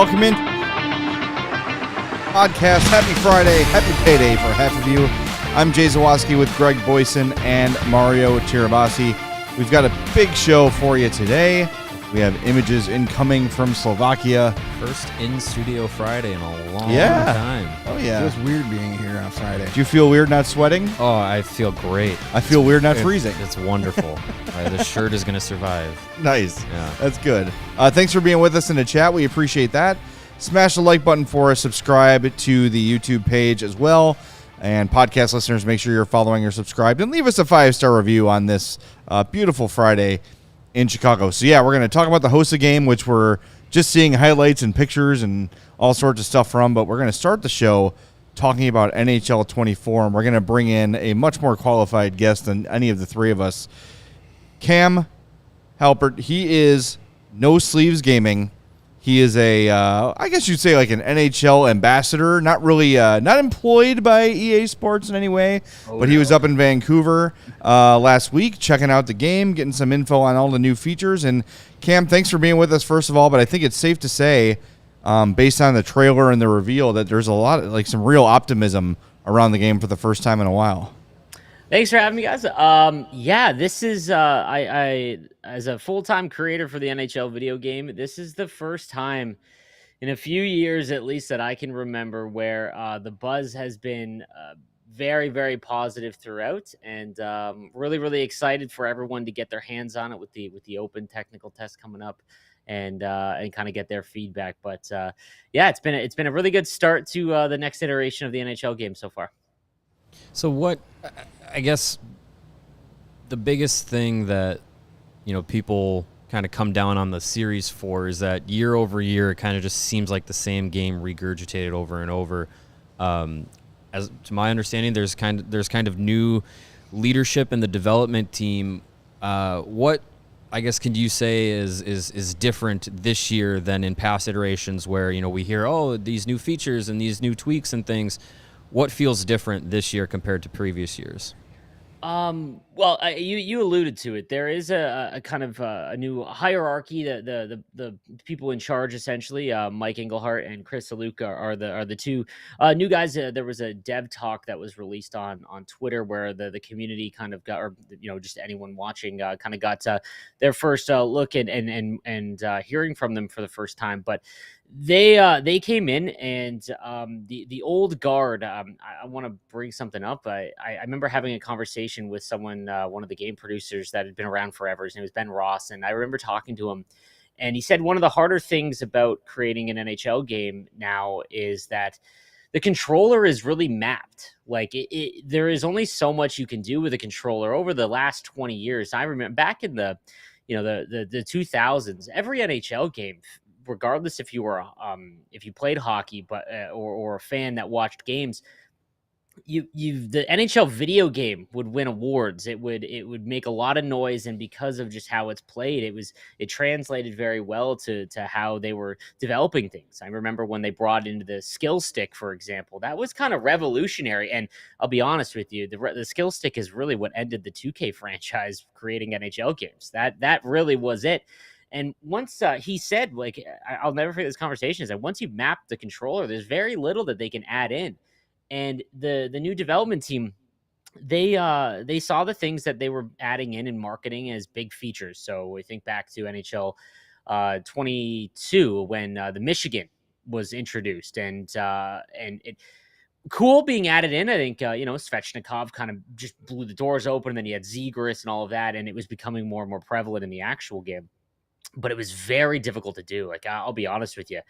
Welcome in. Podcast. Happy Friday. Happy payday for half of you. I'm Jay Zawaski with Greg Boysen and Mario Tirabassi. We've got a big show for you today. We have images incoming from Slovakia. First in-studio Friday in a long time. Oh, yeah. It feels weird being here on Friday. Do you feel weird not sweating? Oh, I feel great. I feel weird not freezing. It's wonderful. The shirt is going to survive. Nice. Yeah. That's good. Thanks for being with us in the chat. We appreciate that. Smash the like button for us. Subscribe to the YouTube page as well. And podcast listeners, make sure you're following or subscribed. And leave us a 5-star review on this beautiful Friday in Chicago. So, yeah, we're going to talk about the Hossa game, which we're just seeing highlights and pictures and all sorts of stuff from. But we're going to start the show talking about NHL24. And we're going to bring in a much more qualified guest than any of the three of us. Cam Halbert. He is No Sleeves Gaming. He is I guess you'd say like an NHL ambassador, not really, not employed by EA Sports in any way, but he was up in Vancouver last week checking out the game, getting some info on all the new features. And Cam, thanks for being with us, first of all, but I think it's safe to say, based on the trailer and the reveal, that there's a lot of, like, some real optimism around the game for the first time in a while. Thanks for having me, guys. Yeah, this is I as a full-time creator for the NHL video game, this is the first time in a few years, at least, that I can remember where the buzz has been very, very positive throughout, and really, really excited for everyone to get their hands on it with the open technical test coming up, and kind of get their feedback. But yeah, it's been a really good start to the next iteration of the NHL game so far. So what, I guess, the biggest thing that, people kind of come down on the series for is that year over year, it kind of just seems like the same game regurgitated over and over. As to my understanding, there's kind of new leadership in the development team. What, I guess, can you say is different this year than in past iterations where, we hear, these new features and these new tweaks and things? What feels different this year compared to previous years? Well, you alluded to it. There is a kind of a new hierarchy. The people in charge, essentially, Mike Engelhart and Chris Aluka are the two new guys. There was a dev talk that was released on Twitter where the community kind of got, or just anyone watching, kind of got their first look and hearing from them for the first time. But they came in, and the old guard. I want to bring something up. I remember having a conversation with someone, one of the game producers that had been around forever. His name was Ben Ross, and I remember talking to him, and he said one of the harder things about creating an NHL game now is that the controller is really mapped. Like there is only so much you can do with a controller. Over the last 20 years, I remember back in the 2000s, every NHL game, regardless if you were if you played hockey, but or a fan that watched games, the NHL video game would win awards. It would make a lot of noise, and because of just how it's played, it translated very well to how they were developing things. I remember when they brought into the skill stick, for example, that was kind of revolutionary. And I'll be honest with you, the skill stick is really what ended the 2K franchise creating NHL games. That really was it. And once he said, like, I'll never forget this conversation, is that once you map the controller, there's very little that they can add in. And the new development team, they saw the things that they were adding in and marketing as big features. So we think back to NHL 22 when the Michigan was introduced, and it cool being added in. I think Svechnikov kind of just blew the doors open, and then you had Zegras and all of that, and it was becoming more and more prevalent in the actual game. But it was very difficult to do. Like, I'll be honest with you,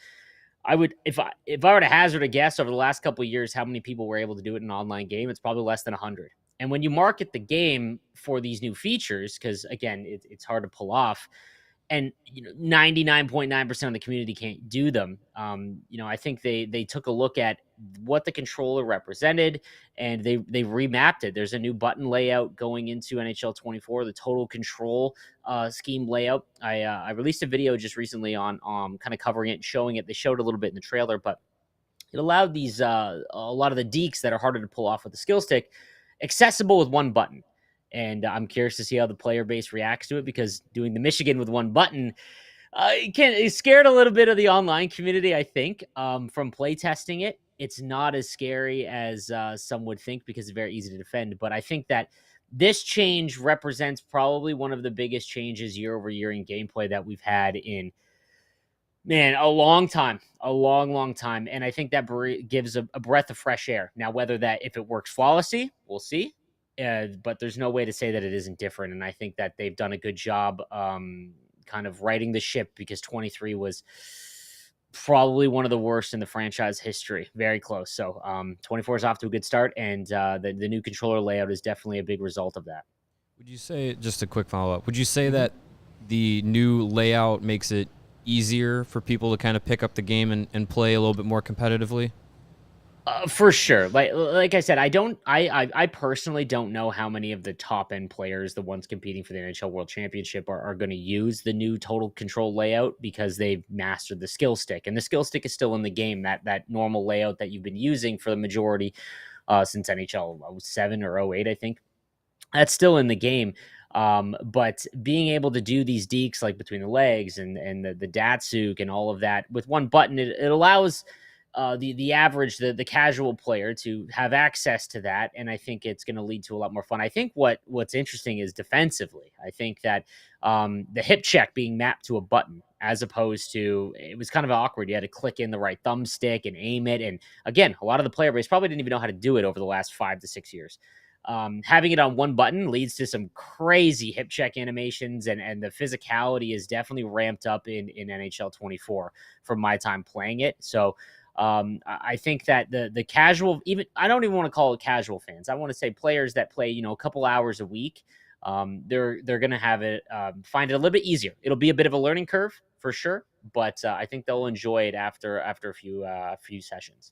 I would, if I were to hazard a guess over the last couple of years, how many people were able to do it in an online game, it's probably less than 100. And when you market the game for these new features, because again, it's hard to pull off, and 99.9% of the community can't do them. I think they took a look at what the controller represented, and they remapped it. There's a new button layout going into NHL24, the total control scheme layout. I released a video just recently on kind of covering it and showing it. They showed a little bit in the trailer, but it allowed these a lot of the deeks that are harder to pull off with the skill stick accessible with one button. And I'm curious to see how the player base reacts to it, because doing the Michigan with one button It scared a little bit of the online community, I think, from play testing it. It's not as scary as some would think because it's very easy to defend. But I think that this change represents probably one of the biggest changes year over year in gameplay that we've had in, man, a long time, a long, long time. And I think that gives a breath of fresh air. Now, whether that, if it works flawlessly, we'll see. But there's no way to say that it isn't different. And I think that they've done a good job kind of righting the ship, because 23 was probably one of the worst in the franchise history. Very close. So 24 is off to a good start. And the new controller layout is definitely a big result of that. Would you say, just a quick follow-up, would you say that the new layout makes it easier for people to kind of pick up the game and play a little bit more competitively? For sure. Like I said, I personally don't know how many of the top end players, the ones competing for the NHL World Championship, are going to use the new total control layout, because they've mastered the skill stick, and the skill stick is still in the game. That normal layout that you've been using for the majority since NHL 07 or 08, I think, that's still in the game. But being able to do these dekes like between the legs and the Datsuk and all of that with one button, it allows the average, the casual player to have access to that. And I think it's going to lead to a lot more fun. I think what's interesting is defensively. I think that the hip check being mapped to a button, as opposed to, it was kind of awkward. You had to click in the right thumbstick and aim it. And again, a lot of the player base probably didn't even know how to do it over the last 5 to 6 years. Having it on one button leads to some crazy hip check animations, and the physicality is definitely ramped up in NHL 24 from my time playing it. So I think that the casual, even, I don't even want to call it casual fans, I want to say players that play, a couple hours a week, they're going to have it, find it a little bit easier. It'll be a bit of a learning curve for sure, but I think they'll enjoy it after a few sessions.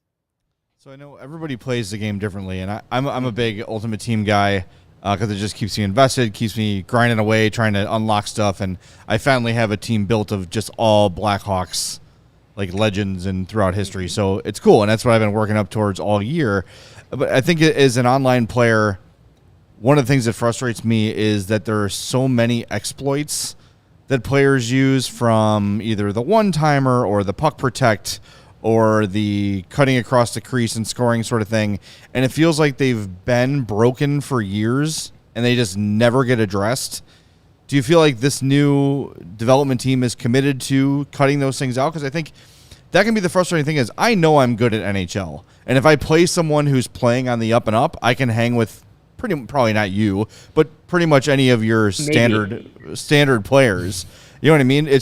So I know everybody plays the game differently, and I'm a big Ultimate Team guy because it just keeps me invested, keeps me grinding away, trying to unlock stuff, and I finally have a team built of just all Blackhawks, like legends and throughout history. So it's cool, and that's what I've been working up towards all year. But I think as an online player, one of the things that frustrates me is that there are so many exploits that players use, from either the one-timer or the puck protect or the cutting across the crease and scoring sort of thing. And it feels like they've been broken for years and they just never get addressed. Do you feel like this new development team is committed to cutting those things out? Because I think that can be the frustrating thing, is I know I'm good at NHL. And if I play someone who's playing on the up and up, I can hang with probably not you, but pretty much any of your standard players. You know what I mean?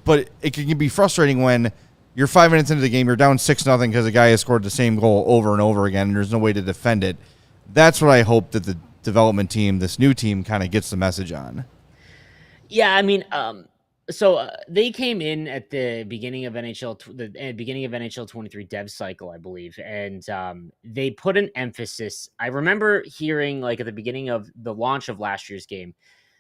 But it can be frustrating when you're 5 minutes into the game, you're down 6-0 because a guy has scored the same goal over and over again, and there's no way to defend it. That's what I hope that the development team, this new team, kind of gets the message on. Yeah, I mean, so they came in at the beginning of NHL 23 dev cycle, I believe, and they put an emphasis. I remember hearing, like, at the beginning of the launch of last year's game,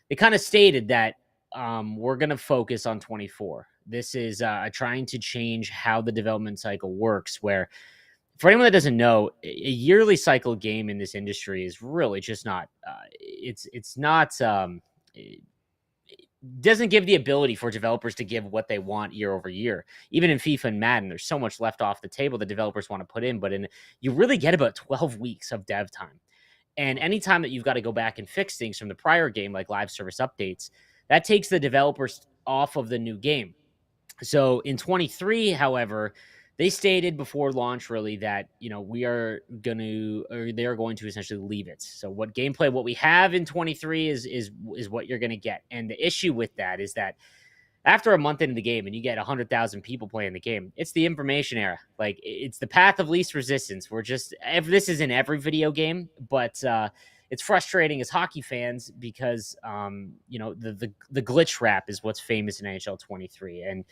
they kind of stated that we're going to focus on 24. This is trying to change how the development cycle works, where, for anyone that doesn't know, a yearly cycle game in this industry is really just not, it's not, it doesn't give the ability for developers to give what they want year over year. Even in FIFA and Madden, there's so much left off the table that developers want to put in, but you really get about 12 weeks of dev time. And anytime that you've got to go back and fix things from the prior game, like live service updates, that takes the developers off of the new game. So in 23, however, they stated before launch really that, they're going to essentially leave it. So what we have in 23 is what you're going to get. And the issue with that is that after a month into the game and you get 100,000 people playing the game, it's the information era. Like, it's the path of least resistance. This is in every video game, but it's frustrating as hockey fans because, the glitch wrap is what's famous in NHL 23. And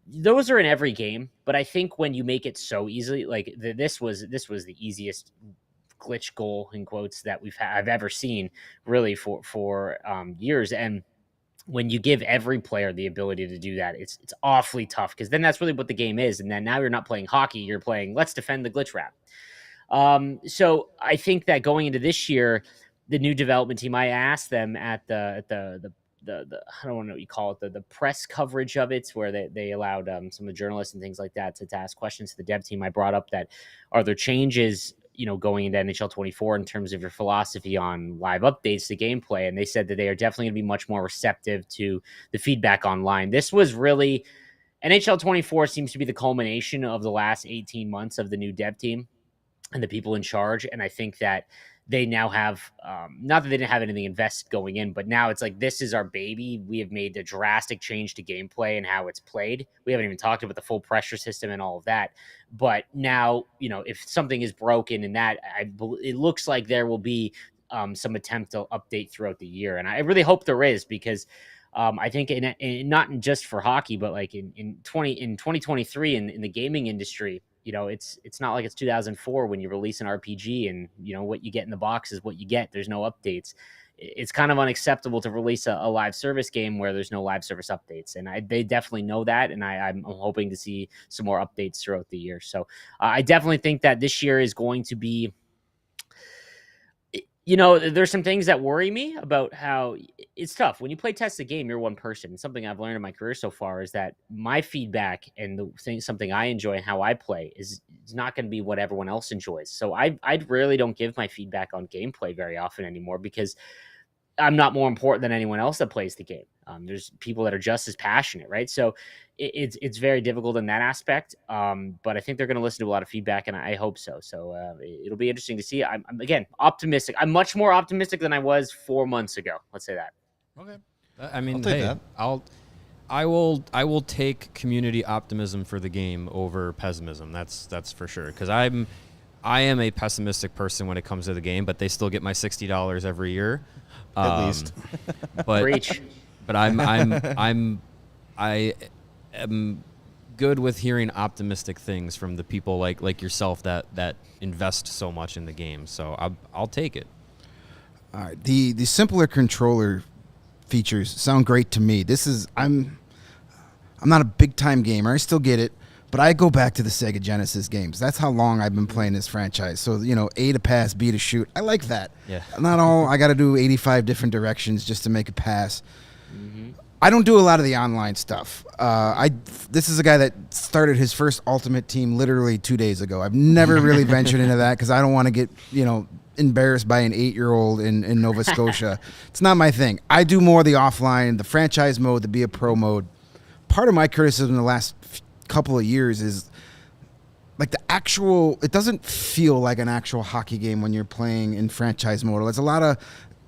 those are in every game. But I think when you make it so easily, like this was the easiest glitch goal, in quotes, that I've ever seen, really, for years. And when you give every player the ability to do that, it's awfully tough, because then that's really what the game is. And then now you're not playing hockey, you're playing let's defend the glitch wrap. So I think that going into this year, the new development team, I asked them at the I don't know what you call it, the press coverage of it, where they allowed some of the journalists and things like that to ask questions to the dev team. I brought up that, are there changes, going into NHL24 in terms of your philosophy on live updates to gameplay? And they said that they are definitely going to be much more receptive to the feedback online. This was really, NHL24 seems to be the culmination of the last 18 months of the new dev team and the people in charge. And I think that they now have, not that they didn't have anything invested going in, but now it's like, this is our baby. We have made a drastic change to gameplay and how it's played. We haven't even talked about the full pressure system and all of that. But now, if something is broken in that, it looks like there will be some attempt to update throughout the year. And I really hope there is, because I think not just for hockey, but like in 2023 in the gaming industry, it's not like it's 2004 when you release an RPG and what you get in the box is what you get. There's no updates. It's kind of unacceptable to release a live service game where there's no live service updates, and they definitely know that. And I'm hoping to see some more updates throughout the year. So I definitely think that this year is going to be. There's some things that worry me about how it's tough. When you play test the game, you're one person. Something I've learned in my career so far is that my feedback and something I enjoy and how I play is not going to be what everyone else enjoys. So I rarely don't give my feedback on gameplay very often anymore, because I'm not more important than anyone else that plays the game. There's people that are just as passionate, right? So it's very difficult in that aspect. But I think they're going to listen to a lot of feedback, and I hope so. So it'll be interesting to see. I'm again optimistic. I'm much more optimistic than I was 4 months ago. Let's say that. Okay. I mean, I'll take that. I will take community optimism for the game over pessimism. That's for sure. Because I am a pessimistic person when it comes to the game, but they still get my $60 every year. At least. But Preach. But I am good with hearing optimistic things from the people like yourself that invest so much in the game. So I'll take it. All right. The simpler controller features sound great to me. I'm not a big time gamer. I still get it, but I go back to the Sega Genesis games. That's how long I've been playing this franchise. So, A to pass, B to shoot. I like that. Yeah. Not all I got to do 85 different directions just to make a pass. Mm-hmm. I don't do a lot of the online stuff. This is a guy that started his first Ultimate Team literally 2 days ago. I've never really ventured into that because I don't want to get, embarrassed by an 8-year-old in Nova Scotia. It's not my thing. I do more of the offline, the franchise mode, the Be a Pro mode. Part of my criticism in the last couple of years is like it doesn't feel like an actual hockey game when you're playing in franchise mode. It's a lot of,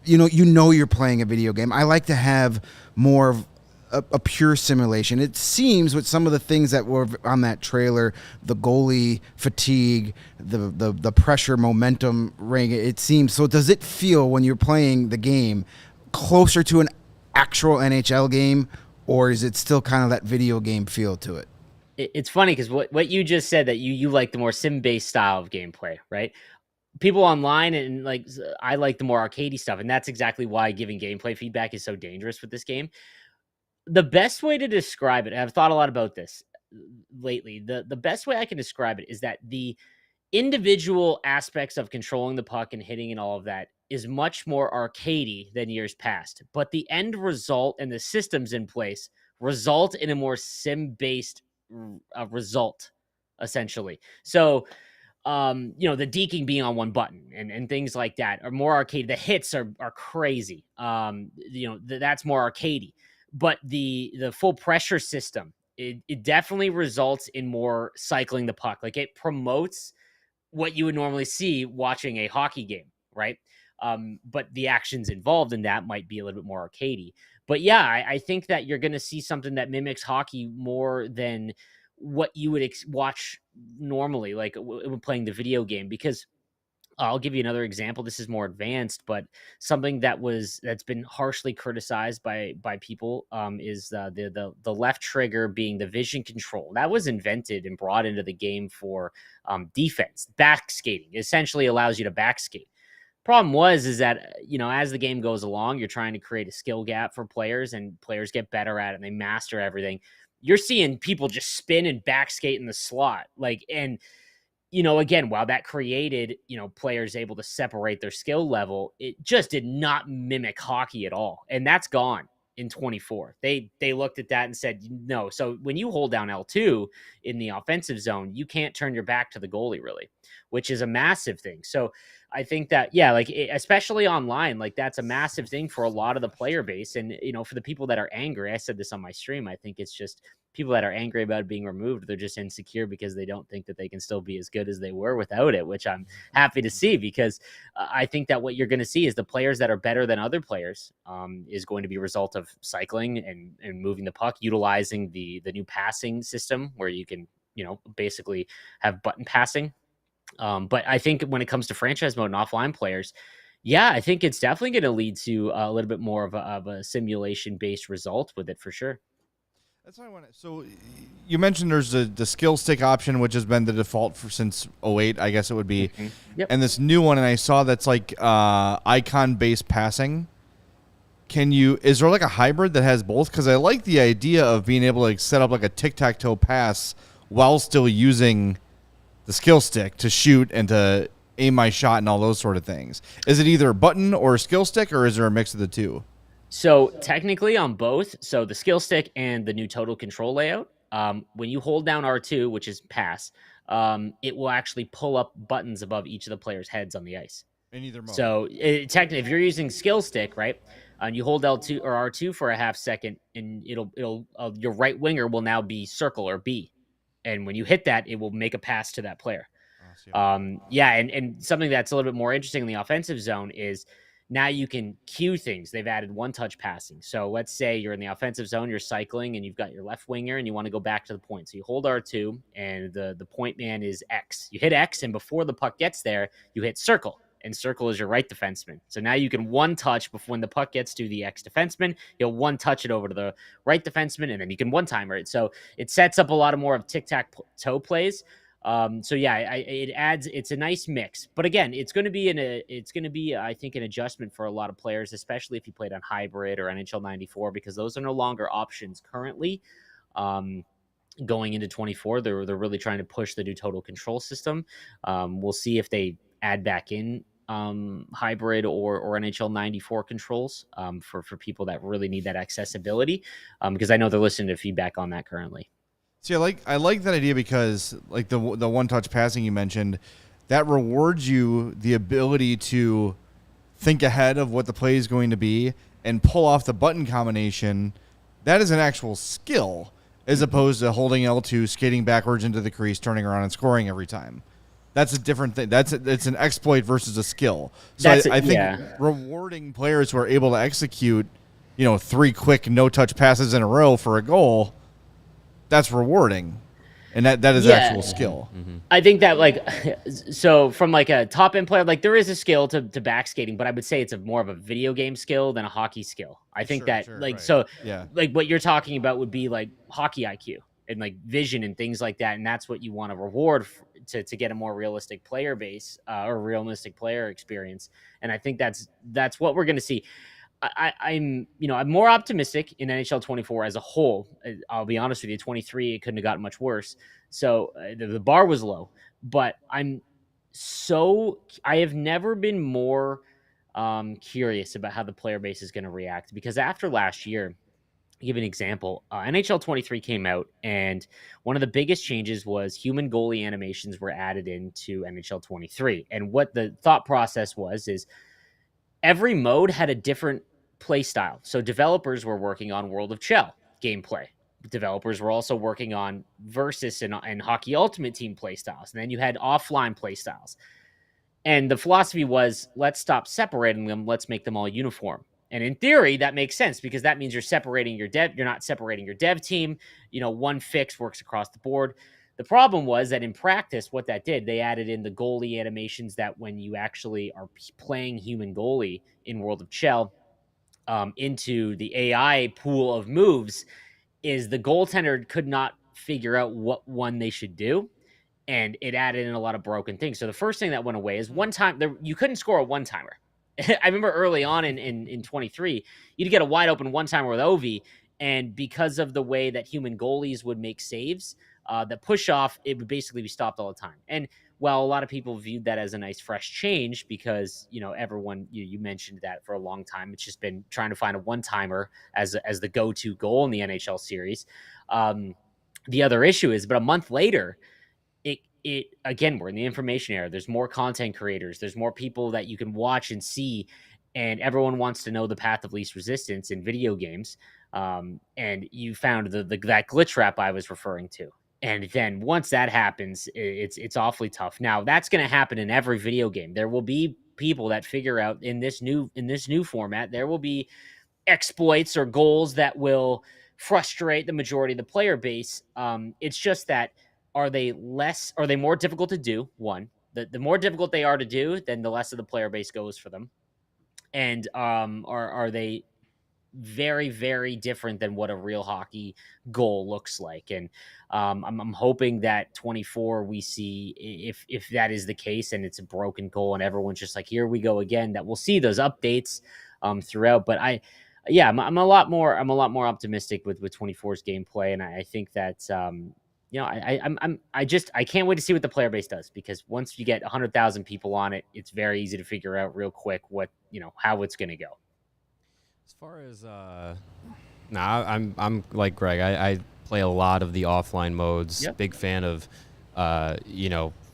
you're playing a video game. I like to have more of a pure simulation. It seems with some of the things that were on that trailer, the goalie fatigue, the pressure, momentum ring, it seems. So does it feel when you're playing the game closer to an actual NHL game, or is it still kind of that video game feel to it? It's funny because what you just said, that you like the more sim-based style of gameplay, right? People online and I like the more arcadey stuff, and that's exactly why giving gameplay feedback is so dangerous with this game. The best way to describe it, and I've thought a lot about this lately, the best way I can describe it is that the individual aspects of controlling the puck and hitting and all of that is much more arcadey than years past, but the end result and the systems in place result in a more sim-based result, essentially. So the deking being on one button and things like that are more arcade. The hits are crazy. That's more arcadey. But the full pressure system, it definitely results in more cycling the puck. Like, it promotes what you would normally see watching a hockey game, right? But the actions involved in that might be a little bit more arcadey. But yeah, I think that you're going to see something that mimics hockey more than what you would watch normally, like when playing the video game. Because I'll give you another example. This is more advanced, but something that's been harshly criticized by people is the left trigger being the vision control. That was invented and brought into the game for defense. Back skating essentially allows you to back skate. Problem is that as the game goes along, you're trying to create a skill gap for players, and players get better at it and they master everything. You're seeing people just spin and back skate in the slot, again, while that created, players able to separate their skill level, it just did not mimic hockey at all. And that's gone. in 24. They looked at that and said no. So when you hold down L2 in the offensive zone, you can't turn your back to the goalie really, which is a massive thing. So I think that, yeah, like especially online, like that's a massive thing for a lot of the player base. And, you know, for the people that are angry, I said this on my stream, I think it's just people that are angry about it being removed. They're just insecure because they don't think that they can still be as good as they were without it, which I'm happy to see, because I think that what you're going to see is the players that are better than other players is going to be a result of cycling and moving the puck, utilizing the new passing system where you can, you know, basically have button passing. But I think when it comes to franchise mode and offline players, yeah, I think it's definitely going to lead to a little bit more of a simulation based result with it for sure. That's what I want to. So you mentioned there's the skill stick option, which has been the default for since 08, I guess it would be. Mm-hmm. Yep. And this new one, and I saw that's like icon based passing. Is there like a hybrid that has both? Because I like the idea of being able to like set up like a tic-tac-toe pass while still using the skill stick to shoot and to aim my shot and all those sort of things. Is it either button or skill stick, or is there a mix of the two? So technically on both, so the skill stick and the new total control layout, when you hold down R2, which is pass, it will actually pull up buttons above each of the players' heads on the ice. In either mode. So technically, if you're using skill stick, right, and you hold L2 or R2 for a half second, and it'll your right winger will now be circle or B, and when you hit that, it will make a pass to that player. Yeah, and something that's a little bit more interesting in the offensive zone is now you can cue things. They've added one-touch passing. So let's say you're in the offensive zone, you're cycling, and you've got your left winger, and you want to go back to the point. So you hold R2, and the point man is X. You hit X, and before the puck gets there, you hit circle. And circle is your right defenseman. So now you can one touch before when the puck gets to the X defenseman, you'll one touch it over to the right defenseman, and then you can one timer it. So it sets up a lot of more of tic-tac-toe plays. So yeah, it's a nice mix, but again, it's going to be I think an adjustment for a lot of players, especially if you played on hybrid or NHL24, because those are no longer options currently. Going into 24, they're really trying to push the new total control system. We'll see if they add back in hybrid or NHL94 controls for people that really need that accessibility, because I know they're listening to feedback on that currently. See, I like that idea because like the one-touch passing you mentioned, that rewards you the ability to think ahead of what the play is going to be and pull off the button combination. That is an actual skill as opposed to holding L2, skating backwards into the crease, turning around and scoring every time. That's a different thing. It's an exploit versus a skill. So I think rewarding players who are able to execute, 3 quick no-touch passes in a row for a goal, that's rewarding, and that is actual skill. Mm-hmm. I think that so from like a top end player, like there is a skill to back skating, but I would say it's more of a video game skill than a hockey skill. I think right. So yeah, like what you're talking about would be like hockey IQ and like vision and things like that, and that's what you want to reward to get a more realistic player base or realistic player experience. And I think that's what we're going to see. I'm more optimistic in NHL 24 as a whole. I'll be honest with you, 23, it couldn't have gotten much worse. So the bar was low, but I have never been more curious about how the player base is going to react, because after last year, I'll give an example. NHL 23 came out, and one of the biggest changes was human goalie animations were added into NHL 23. And what the thought process is every mode had a different play style. So developers were working on World of Chell gameplay. Developers were also working on Versus and Hockey Ultimate Team play styles. And then you had offline play styles. And the philosophy was, let's stop separating them. Let's make them all uniform. And in theory, that makes sense, because that means you're separating your dev. You're not separating your dev team. One fix works across the board. The problem was that in practice, what that did, they added in the goalie animations that when you actually are playing human goalie in World of Chell into the AI pool of moves, is the goaltender could not figure out what one they should do. And it added in a lot of broken things. So the first thing that went away is one time you couldn't score a one-timer. I remember early on in 23, you'd get a wide open one-timer with Ovi. And because of the way that human goalies would make saves, that push off, it would basically be stopped all the time. And while a lot of people viewed that as a nice fresh change because, everyone, you mentioned that for a long time, it's just been trying to find a one-timer as the go-to goal in the NHL series. The other issue is, but a month later, it again, we're in the information era. There's more content creators. There's more people that you can watch and see, and everyone wants to know the path of least resistance in video games. And you found that glitch trap I was referring to. And then once that happens, it's awfully tough. Now that's going to happen in every video game. There will be people that figure out in this new format, there will be exploits or goals that will frustrate the majority of the player base. It's just that, are they more difficult to do? One, the more difficult they are to do, then the less of the player base goes for them. And are they very, very different than what a real hockey goal looks like? And I'm hoping that 24 we see, if that is the case and it's a broken goal and everyone's just like, here we go again, that we'll see those updates throughout. But I'm a lot more optimistic with 24's gameplay, and I think that I can't wait to see what the player base does, because once you get 100,000 people on it, it's very easy to figure out real quick what how it's going to go. As far as I'm like Greg. I play a lot of the offline modes. Yep. Big fan of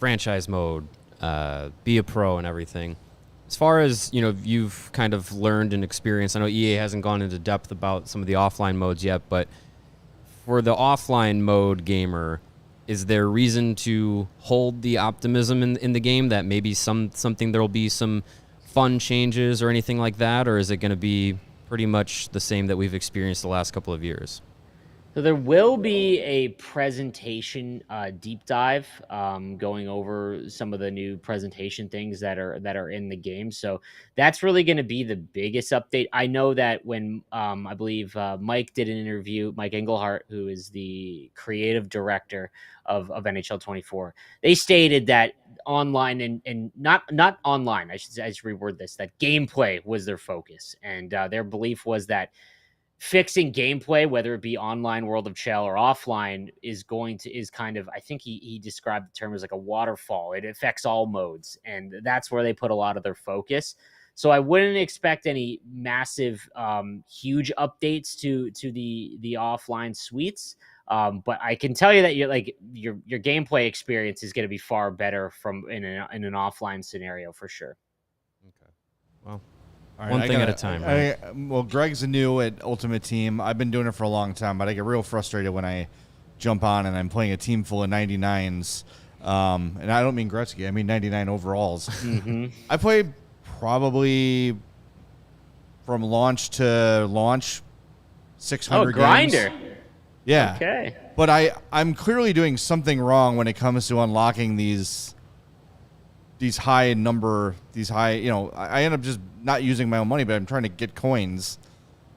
franchise mode, be a pro and everything. As far as you've kind of learned and experienced, I know EA hasn't gone into depth about some of the offline modes yet, but for the offline mode gamer, is there reason to hold the optimism in the game that maybe something there'll be some fun changes or anything like that, or is it going to be pretty much the same that we've experienced the last couple of years? So there will be a presentation deep dive going over some of the new presentation things that are in the game. So that's really going to be the biggest update. I know that when I believe Mike did an interview, Mike Engelhart, who is the creative director of NHL24, they stated that online and not online, I should reword this, that gameplay was their focus. And their belief was that fixing gameplay, whether it be online World of Chell or offline, is kind of, I think he described the term as like a waterfall. It affects all modes, and that's where they put a lot of their focus. So I wouldn't expect any massive, huge updates to the offline suites. But I can tell you that your gameplay experience is going to be far better from in an offline scenario for sure. Okay. Well, All one thing at a time, right? Well, Greg's new at Ultimate Team. I've been doing it for a long time, but I get real frustrated when I jump on and I'm playing a team full of 99s. And I don't mean Gretzky. I mean 99 overalls. Mm-hmm. I played probably from launch to launch 600 grinder. games. Yeah. Okay. But I'm clearly doing something wrong when it comes to unlocking these high, I end up just not using my own money, but I'm trying to get coins.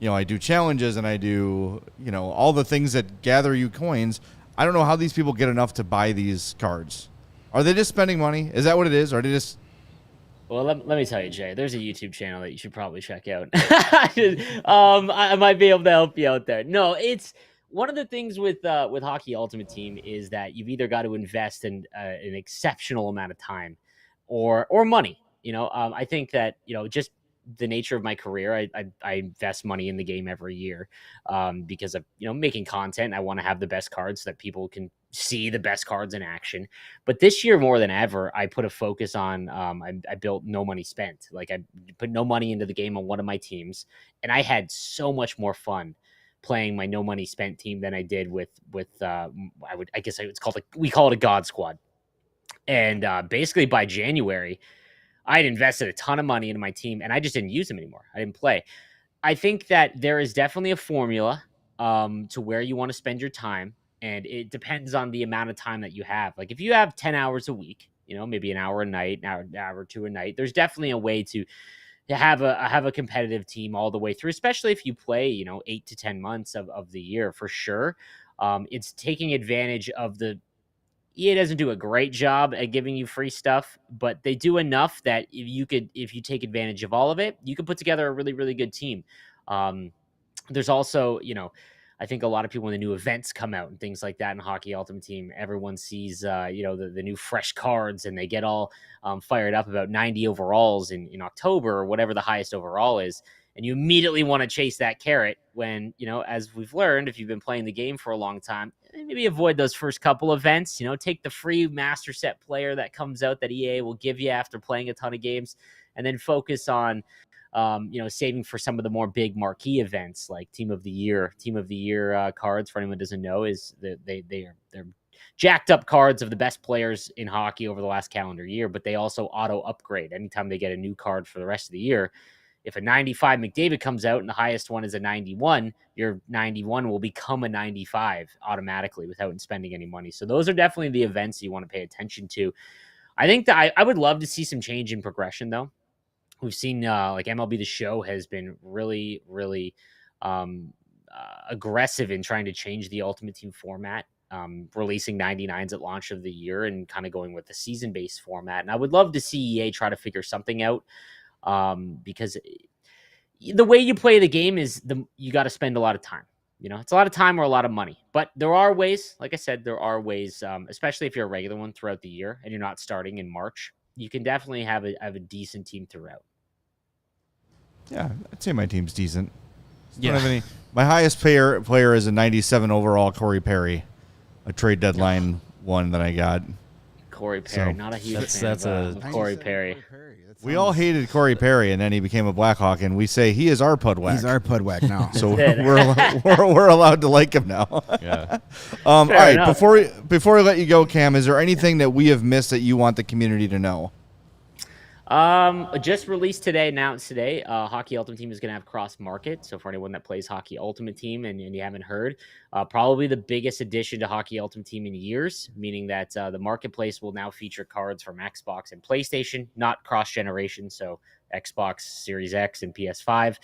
I do challenges and I do, all the things that gather you coins. I don't know how these people get enough to buy these cards. Are they just spending money? Is that what it is? Or are they just... Well, let me tell you, Jay, there's a YouTube channel that you should probably check out. I might be able to help you out there. No, it's one of the things with Hockey Ultimate Team is that you've either got to invest in an exceptional amount of time or money. I think that, just the nature of my career, I invest money in the game every year because of, making content. I want to have the best cards so that people can see the best cards in action. But this year, more than ever, I put a focus on, I built no money spent. Like, I put no money into the game on one of my teams, and I had so much more fun playing my no money spent team than I did with we call it a God Squad. And basically by January, I had invested a ton of money into my team, and I just didn't use them anymore. I didn't play. I think that there is definitely a formula to where you want to spend your time, and it depends on the amount of time that you have. Like, if you have 10 hours a week, maybe an hour a night, an hour or two a night, there's definitely a way to have a competitive team all the way through, especially if you play, 8 to 10 months of the year, for sure. It's taking advantage of EA doesn't do a great job at giving you free stuff, but they do enough that if you take advantage of all of it, you can put together a really, really good team. There's also, I think a lot of people, when the new events come out and things like that in Hockey Ultimate Team, everyone sees, the new fresh cards, and they get all fired up about 90 overalls in October, or whatever the highest overall is. And you immediately want to chase that carrot when, as we've learned, if you've been playing the game for a long time, maybe avoid those first couple events, take the free master set player that comes out that EA will give you after playing a ton of games, and then focus on, saving for some of the more big marquee events like Team of the Year. Team of the Year cards, for anyone who doesn't know, is they're jacked up cards of the best players in hockey over the last calendar year, but they also auto upgrade anytime they get a new card for the rest of the year. If a 95 McDavid comes out and the highest one is a 91, your 91 will become a 95 automatically without spending any money. So those are definitely the events you want to pay attention to. I think that I would love to see some change in progression, though. We've seen like MLB The Show has been really, really aggressive in trying to change the Ultimate Team format, releasing 99s at launch of the year and kind of going with the season-based format. And I would love to see EA try to figure something out. Because the way you play the game is you got to spend a lot of time. It's a lot of time or a lot of money. But there are ways, like I said, especially if you're a regular one throughout the year and you're not starting in March, you can definitely have a decent team throughout. Yeah, I'd say my team's decent. Yeah. Don't have any. My highest player is a 97 overall Corey Perry, a trade deadline one that I got. Corey Perry, So, not a huge fan that's of Corey Perry. We all hated Corey Perry, and then he became a Blackhawk, and we say he is our Pudwack. He's our Pudwack now. So we're allowed to like him now. Yeah. All right, enough. before we let you go, Cam, is there anything that we have missed that you want the community to know? Just released today, announced today, Hockey Ultimate Team is going to have cross market. So for anyone that plays Hockey Ultimate Team and you haven't heard, probably the biggest addition to Hockey Ultimate Team in years, meaning that the marketplace will now feature cards from Xbox and PlayStation, not cross generation. So Xbox Series X and PS5.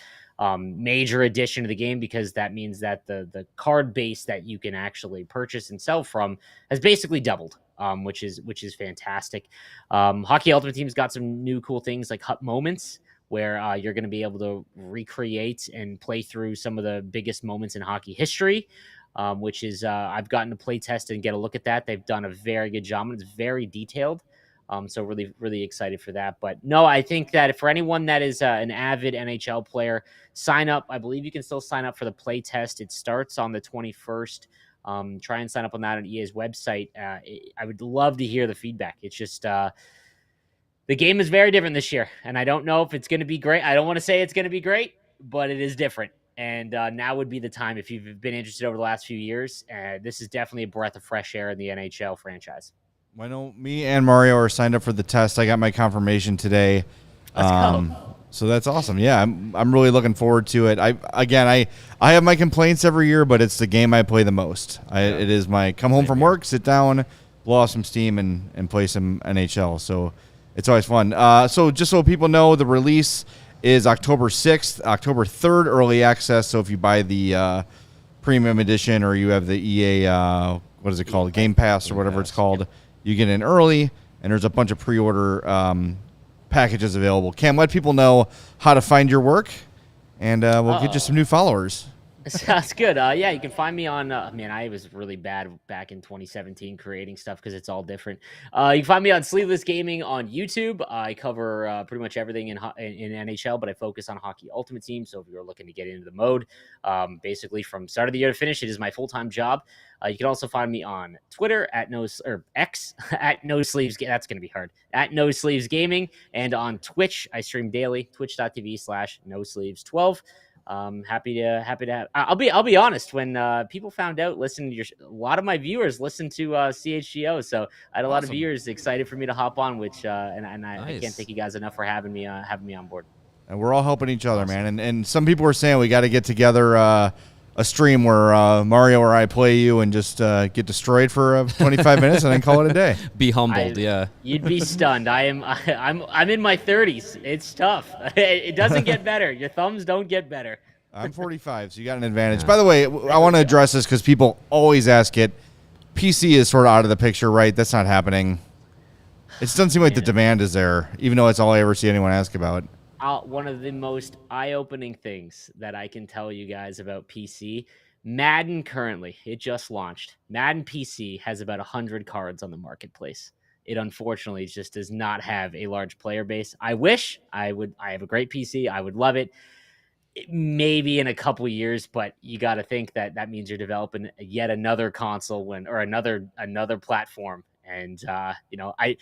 Major addition to the game, because that means that the card base that you can actually purchase and sell from has basically doubled. Which is fantastic. Hockey Ultimate Team's got some new cool things like Hut Moments, where you're going to be able to recreate and play through some of the biggest moments in hockey history, which is I've gotten to play test and get a look at that. They've done a very good job, and it's very detailed. So really, really excited for that. But no, I think that for anyone that is an avid NHL player, sign up. I believe you can still sign up for the play test. It starts on the 21st. Try and sign up on that on EA's website. I would love to hear the feedback. It's just the game is very different this year, and I don't know if it's going to be great. I don't want to say it's going to be great, but it is different. And now would be the time, if you've been interested over the last few years. This is definitely a breath of fresh air in the NHL franchise. I know me and Mario are signed up for the test. I got my confirmation today. Let's go. So that's awesome. Yeah, I'm really looking forward to it. I have my complaints every year, but it's the game I play the most. It is my come home from work, sit down, blow off some steam, and play some NHL. So it's always fun. So just so people know, the release is October 6th, October 3rd, early access. So if you buy the premium edition, or you have the EA, what is it called, Game Pass or whatever it's called, you get in early, and there's a bunch of pre-order packages available. Cam, let people know how to find your work, and we'll get you some new followers. Sounds good. Yeah, you can find me on, I was really bad back in 2017 creating stuff because it's all different. You can find me on Sleeveless Gaming on YouTube. I cover pretty much everything in NHL, but I focus on Hockey Ultimate Team. So if you're looking to get into the mode, basically from start of the year to finish, it is my full-time job. You can also find me on Twitter X at No Sleeves. That's going to be hard. At No Sleeves Gaming, and on Twitch, I stream daily. Twitch.tv/NoSleeves12. Happy to have. I'll be honest. When people found out, a lot of my viewers listen to CHGO, so I had a lot of viewers excited for me to hop on. Which I can't thank you guys enough for having me on board. And we're all helping each other, man. And some people are saying we got to get together a stream where Mario or I play you and just get destroyed for 25 minutes and then call it a day. Be humbled, yeah. You'd be stunned. I'm in my 30s. It's tough. It doesn't get better. Your thumbs don't get better. I'm 45, so you got an advantage. Yeah. By the way, I want to address this because people always ask it. PC is sort of out of the picture, right? That's not happening. It doesn't seem like the demand is there, even though it's all I ever see anyone ask about. One of the most eye-opening things that I can tell you guys about PC, Madden currently, it just launched. Madden PC has about 100 cards on the marketplace. It unfortunately just does not have a large player base. I wish I would. I have a great PC. I would love it. Maybe in a couple of years, but you got to think that means you're developing yet another console or another platform. And I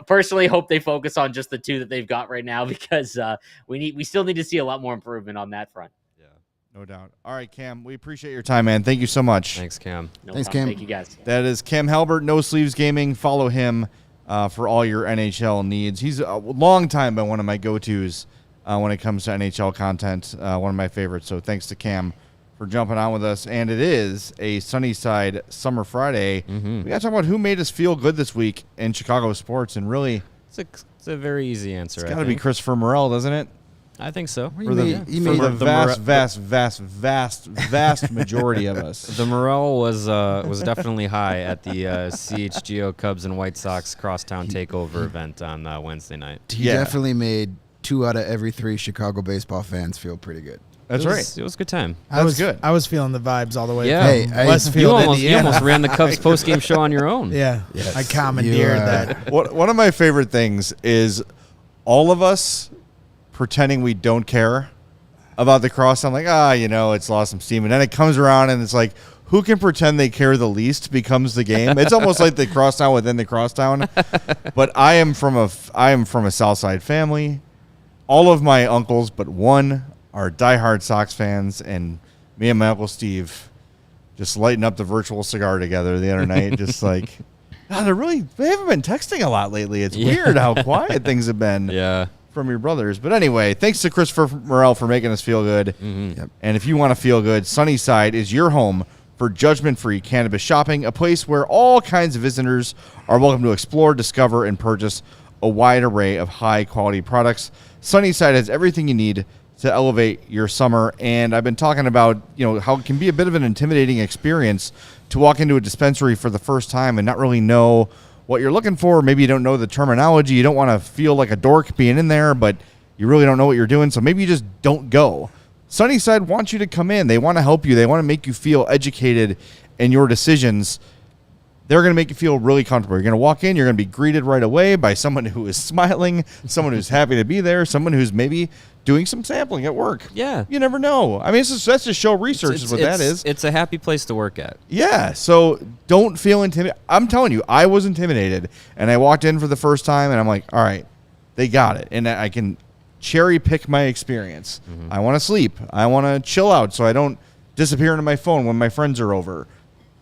personally hope they focus on just the two that they've got right now, because we still need to see a lot more improvement on that front. No doubt. All right, Cam, we appreciate your time, man. Thank you so much. Thanks, Cam. Thanks, Cam. Thank you, guys. That is Cam Halbert, No Sleeves Gaming. Follow him for all your NHL needs. He's a long time been one of my go-tos when it comes to NHL content, one of my favorites. So thanks to Cam for jumping on with us. And it is a Sunnyside Summer Friday. We got to talk about who made us feel good this week in Chicago sports. And really, It's a very easy answer. it's got to be Christopher Morel, doesn't it? I think so. For the vast majority of us. The morale was definitely high at the CHGO Cubs and White Sox crosstown takeover event on Wednesday night. He definitely made 2 out of every 3 Chicago baseball fans feel pretty good. That's right. It was a good time. That's good. I was feeling the vibes all the way. Yeah. From Westfield, You almost ran the Cubs postgame show on your own. Yeah. Yes. I commandeered that. One of my favorite things is all of us pretending we don't care about the crosstown. Like, it's lost some steam. And then it comes around and it's like, who can pretend they care the least becomes the game. It's almost like the crosstown within the crosstown. But I am from a South Side family. All of my uncles but one are diehard Sox fans, and me and my Uncle Steve just lighting up the virtual cigar together the other night. Just like, they haven't been texting a lot lately. It's weird how quiet things have been. Yeah. From your brothers. But anyway, thanks to Christopher Morel for making us feel good. Yep. And if you want to feel good, Sunnyside is your home for judgment-free cannabis shopping, a place where all kinds of visitors are welcome to explore, discover, and purchase a wide array of high-quality products. Sunnyside has everything you need to elevate your summer. And I've been talking about, how it can be a bit of an intimidating experience to walk into a dispensary for the first time and not really know what you're looking for. Maybe you don't know the terminology. You don't want to feel like a dork being in there, but you really don't know what you're doing. So maybe you just don't go. Sunnyside wants you to come in. They want to help you. They want to make you feel educated in your decisions. They're going to make you feel really comfortable. You're going to walk in. You're going to be greeted right away by someone who is smiling, someone who's happy to be there, someone who's maybe doing some sampling at work. Yeah. You never know. I mean, that's just show research is what that is. It's a happy place to work at. Yeah, so don't feel intimidated. I'm telling you, I was intimidated, and I walked in for the first time, and I'm like, all right, they got it. And I can cherry pick my experience. I want to sleep. I want to chill out so I don't disappear into my phone when my friends are over.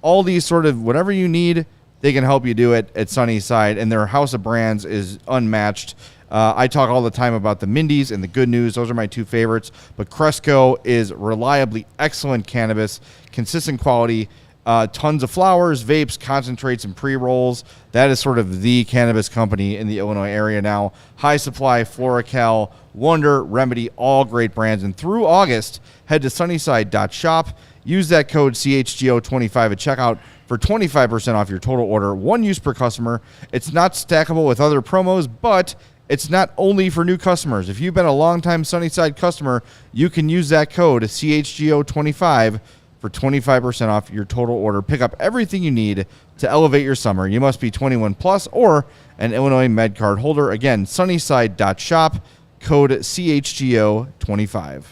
All these sort of whatever you need, they can help you do it at Sunnyside, and their house of brands is unmatched. I talk all the time about the Mindy's and the Good News. Those are my 2 favorites. But Cresco is reliably excellent cannabis, consistent quality, tons of flowers, vapes, concentrates, and pre-rolls. That is sort of the cannabis company in the Illinois area now. High Supply, Floracal, Wonder, Remedy, all great brands. And through August, head to sunnyside.shop. Use that code CHGO25 at checkout for 25% off your total order. 1 use per customer. It's not stackable with other promos, but it's not only for new customers. If you've been a longtime Sunnyside customer, you can use that code CHGO25 for 25% off your total order. Pick up everything you need to elevate your summer. You must be 21 plus or an Illinois Med Card holder. Again, sunnyside.shop, code CHGO25.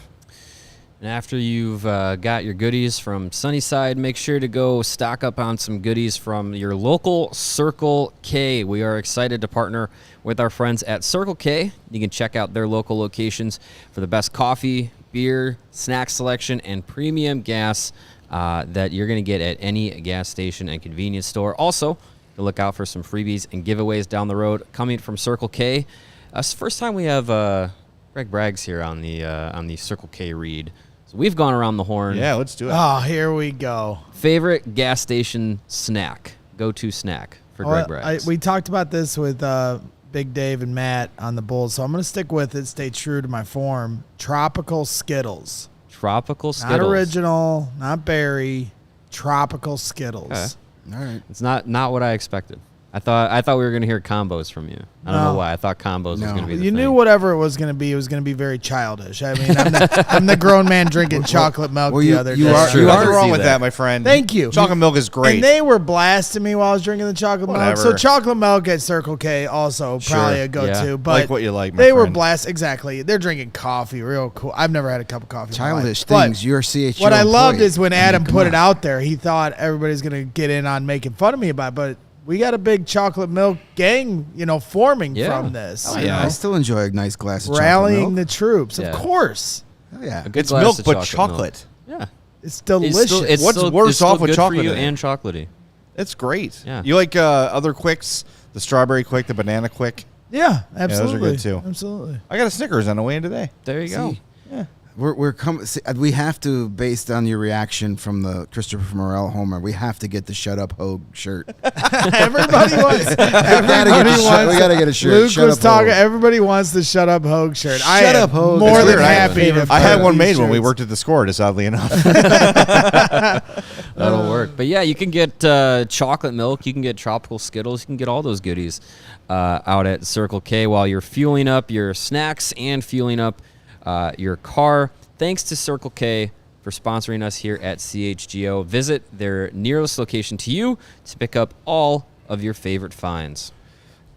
And after you've got your goodies from Sunnyside, make sure to go stock up on some goodies from your local Circle K. We are excited to partner with our friends at Circle K. You can check out their local locations for the best coffee, beer, snack selection, and premium gas that you're going to get at any gas station and convenience store. Also, look out for some freebies and giveaways down the road coming from Circle K. It's the first time we have Greg Braggs here on the Circle K read. We've gone around the horn. Yeah, let's do it. Oh, here we go. Favorite gas station snack, go-to snack for Greg Braggs. We talked about this with Big Dave and Matt on the Bulls, so I'm going to stick with it, stay true to my form. Tropical Skittles. Tropical Skittles. Not original, not berry. Tropical Skittles. Okay. All right. It's not what I expected. I thought we were gonna hear combos from you. I don't know why. I thought combos was gonna be the You thing. knew whatever it was going to be very childish. I mean, I'm the grown man drinking chocolate milk the other day. You are true. I nothing can wrong see with that. that, my friend. Thank you. Chocolate milk is great. And they were blasting me while I was drinking the chocolate milk. So Whatever. chocolate milk at Circle K also probably a go-to. Yeah. But Like what you like, my they were friend. blasted. Exactly. They're drinking coffee. Real cool. I've never had a cup of coffee. in my Childish life. But things. You're a CHGO what I loved employee. is when I mean, Adam come put on. it out there, he thought everybody's going to get in on making fun of me about it. But we got a big chocolate milk gang, forming Yeah. from this. Oh, you yeah, know? I still enjoy a nice glass of Rallying chocolate the milk. troops, Yeah. of course. Oh, yeah. A good It's glass milk, of but milk. chocolate. Yeah. It's delicious. What's worse it's still off with good chocolate for you in it? and chocolatey. It's great. Yeah. You like other quicks? The strawberry quick, the banana quick. yeah, those are absolutely. good, too. Absolutely. I got a Snickers on the way in today. There you go. See, we're coming. We have to, based on your reaction from the Christopher Morel homer, we have to get the "Shut Up Hogue" shirt. Everybody wants. We gotta get a shirt. Luke Shut was Up talking. Hogue. Everybody wants the "Shut Up Hogue" shirt. I Shut am up, Hogue. more It's than weird. happy. I had one made when we worked. worked at the score, oddly enough. That'll work. But yeah, you can get chocolate milk. You can get tropical Skittles. You can get all those goodies out at Circle K while you're fueling up your snacks and fueling up your car. Thanks to Circle K for sponsoring us here at CHGO. Visit their nearest location to you to pick up all of your favorite finds.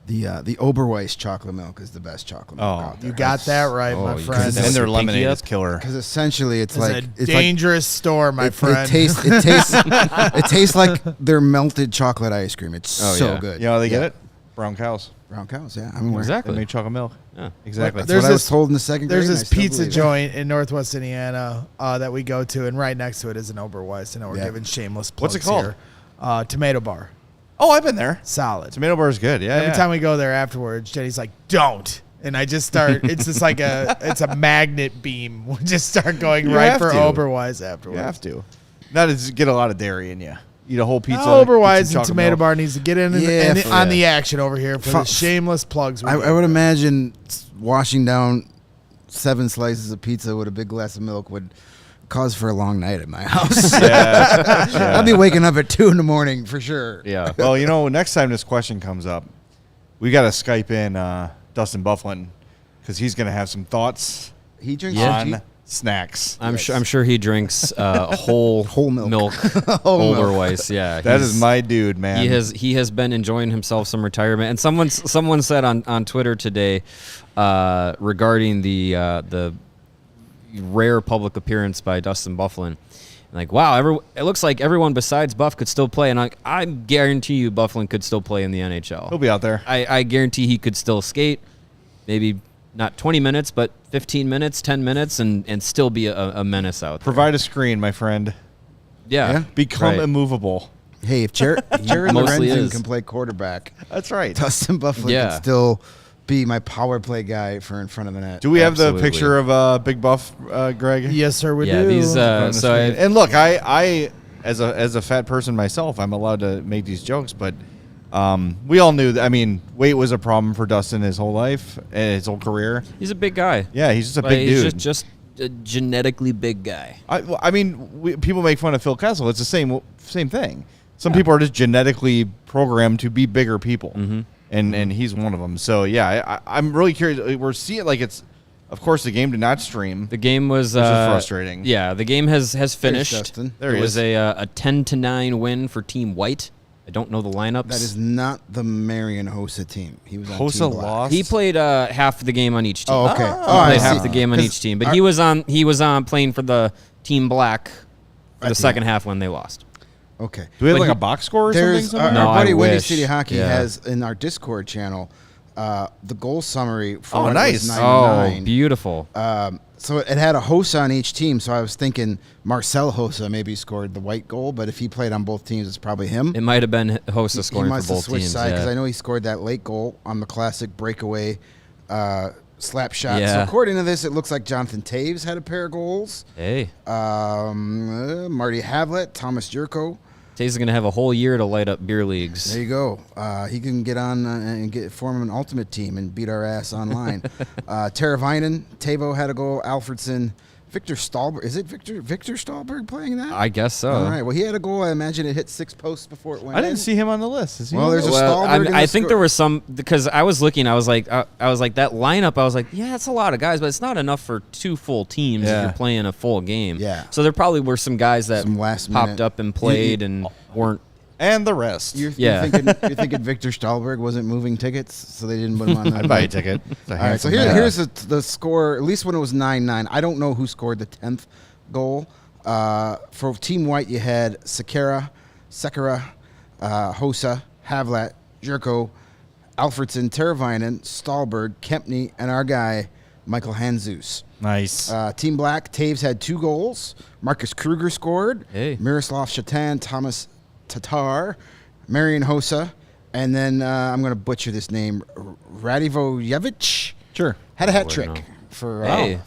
The Oberweis chocolate milk is the best chocolate milk out there. You got that right, Oh, my you got friend. that. And their your lemonade pinky is up? killer. Because essentially it's It's like a dangerous store, my friend. It tastes like their melted chocolate ice cream. It's so yeah. good. You know how they get it? Brown cows. Brown cows. Yeah, I'm aware. They Exactly. make chocolate milk. Yeah. Exactly. That's There's what I was this- told in the second grade. There's and I this still pizza believe it. joint in Northwest Indiana that we go to, and right next to it is an Oberweis. I know we're Yeah. giving shameless What's plugs it called? here. Tomato Bar. Oh, I've been there. Solid. Tomato bar is good. Yeah. Every time we go there afterwards, Jenny's like, "Don't," and I just start. It's just like it's a magnet beam. We just start going You right have for to. Oberweis you afterwards. have to. Not to get a lot of dairy in you. Eat a whole pizza. Oberweis get some and chocolate Tomato milk. Bar needs to get in Yeah, on the action over here for Fu- the shameless plugs. I would imagine washing down 7 slices of pizza with a big glass of milk would cause for a long night at my house. Yeah. I'll be waking up at 2 in the morning for sure. Yeah. Well, next time this question comes up, we got to Skype in Dustin Bufflin because he's going to have some thoughts He drinks on GG? snacks. I'm sure he drinks whole milk. Oberweis. Yeah. That he's- is my dude, man. He has been enjoying himself some retirement. And someone said on Twitter today regarding the rare public appearance by Dustin Bufflin. Like, wow, it looks like everyone besides Buff could still play. And I guarantee you Bufflin could still play in the NHL. He'll be out there. I guarantee he could still skate, maybe not 20 minutes, but 15 minutes, 10 minutes, and still be a menace out there. Provide a screen, my friend. Yeah. Become Right. immovable. Hey, if Jared Mostly Lorenzen is. can play quarterback, That's right. Dustin Bufflin Yeah. can still be my power play guy for in front of the net. Do we have Absolutely. the picture of Big Buff, Greg? Yes, sir. We Yeah, do. these On the so screen? And look, I as a fat person myself, I'm allowed to make these jokes, but we all knew that. I mean, weight was a problem for Dustin his whole life, his whole career. he's a big guy. Yeah, he's just a But big he's dude. just a genetically big guy. I mean, people make fun of Phil Kessel. It's the same thing. Some people are just genetically programmed to be bigger people, and he's one of them. So yeah, I'm really curious. We're seeing it's. Of course, the game did not stream. The game was Which is frustrating. Yeah, the game has finished. Dustin. There he it was is. a 10-9 win for Team White. I don't know the lineups. That is not the Marion Hossa team. He was on Hossa Team Black. lost. He played half the game on each team. Oh, okay. He I played see. half the game on each team, but he was on playing for the Team Black for the second half when they lost. Okay. Do we have But like he- a box score or There's something? our, somewhere? No, our buddy I Windy wish. City Hockey Yeah. has in our Discord channel the goal summary for Oh, when nice. it was 9 Oh, beautiful. So it had a Hossa on each team. So I was thinking Marcel Hossa maybe scored the white goal, but if he played on both teams, it's probably him. It might have been Hossa He scoring must for have both switched teams. sides because yeah. I know he scored that late goal on the classic breakaway slap shot. So Yeah. according to this, it looks like Jonathan Taves had a pair of goals. Hey, Marty Havlet, Thomas Jurko. Tays is going to have a whole year to light up beer leagues. There you go. He can get on and form an ultimate team and beat our ass online. Teravainen, Tavo had a goal. Alfredson, Victor Stahlberg. Is it Victor Stahlberg playing that? I guess so. All right. Well, he had a goal. I imagine it hit 6 posts before it went I didn't in. see him on the list. Is he Well, on there's the a list? Stahlberg in I the think score. there was some because I was looking. I was like that lineup. I was like, yeah, it's a lot of guys, but it's not enough for 2 full teams if Yeah. you're playing a full game. Yeah. So there probably were some guys that Some last popped minute. up and played and weren't. And the rest. You're Yeah. thinking Victor Stahlberg wasn't moving tickets, so they didn't put him on the I'd buy a ticket. It's a All right, so handsome man. here's the score, at least when it was 9-9. I don't know who scored the 10th goal. For Team White, you had Sekera, Hossa, Havlat, Jerko, Alfredson, Teravainen, Stahlberg, Kempney, and our guy, Michael Hanzoos. Nice. Team Black, Taves had 2 goals. Marcus Kruger scored. Hey. Miroslav Shatan, Thomas Tatar, Marian Hossa, and then I'm going to butcher this name, Radivojevic. Sure. Had a hat wouldn't trick know. for Hey.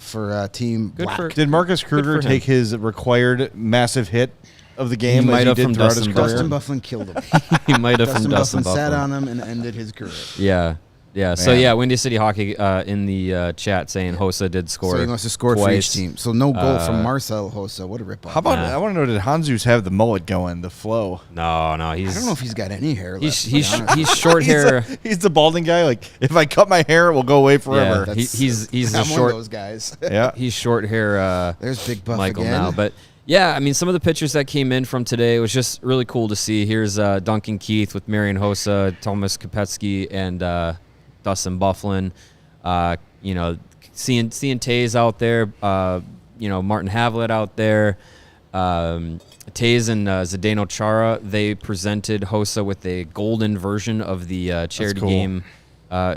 Team Good Black. for- Did Marcus Kruger for him. take his required massive hit of the game He as might he have did from throughout his Dustin career? Dustin Bufflin killed him. He might have from Dustin Dustin Bufflin sat Bufflin. on him and ended his career. Yeah. Yeah. So Man. yeah, Windy City Hockey in the chat saying Hossa did score. So he must have scored for each twice. team. So no goal from Marcel Hossa. What a ripoff. How about Nah. I want to know, did Hanzoos have the mullet going, the flow? No, he's. I don't know if he's got any hair left. he's to be honest. he's short hair. He's the balding guy. Like, if I cut my hair, it will go away forever. Yeah, That's- he's the I'm one of short. those guys. Yeah. He's short hair. There's Big Buff Michael again. now, but yeah, I mean, some of the pictures that came in from today was just really cool to see. Here's Duncan Keith with Marian Hossa, Thomas Kopetsky, and Dustin Bufflin. You know, seeing Taze out there. You know, Martin Havlet out there. Taze and Zdeno Chara, they presented Hossa with a golden version of the charity cool. game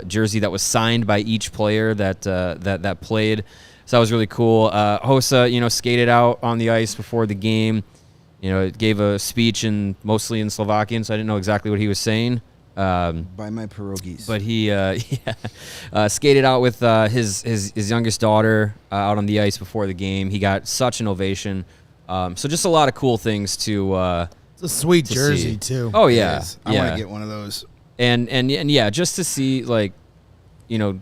jersey that was signed by each player that played. So that was really cool. Hossa, you know, skated out on the ice before the game. You know, gave a speech mostly in Slovakian, so I didn't know exactly what he was saying. By my pierogies. But he skated out with his youngest daughter out on the ice before the game. He got such an ovation. So just a lot of cool things to It's a sweet to jersey see. too. Oh It yeah, is. I want to get one of those. and yeah, just to see, like, you know,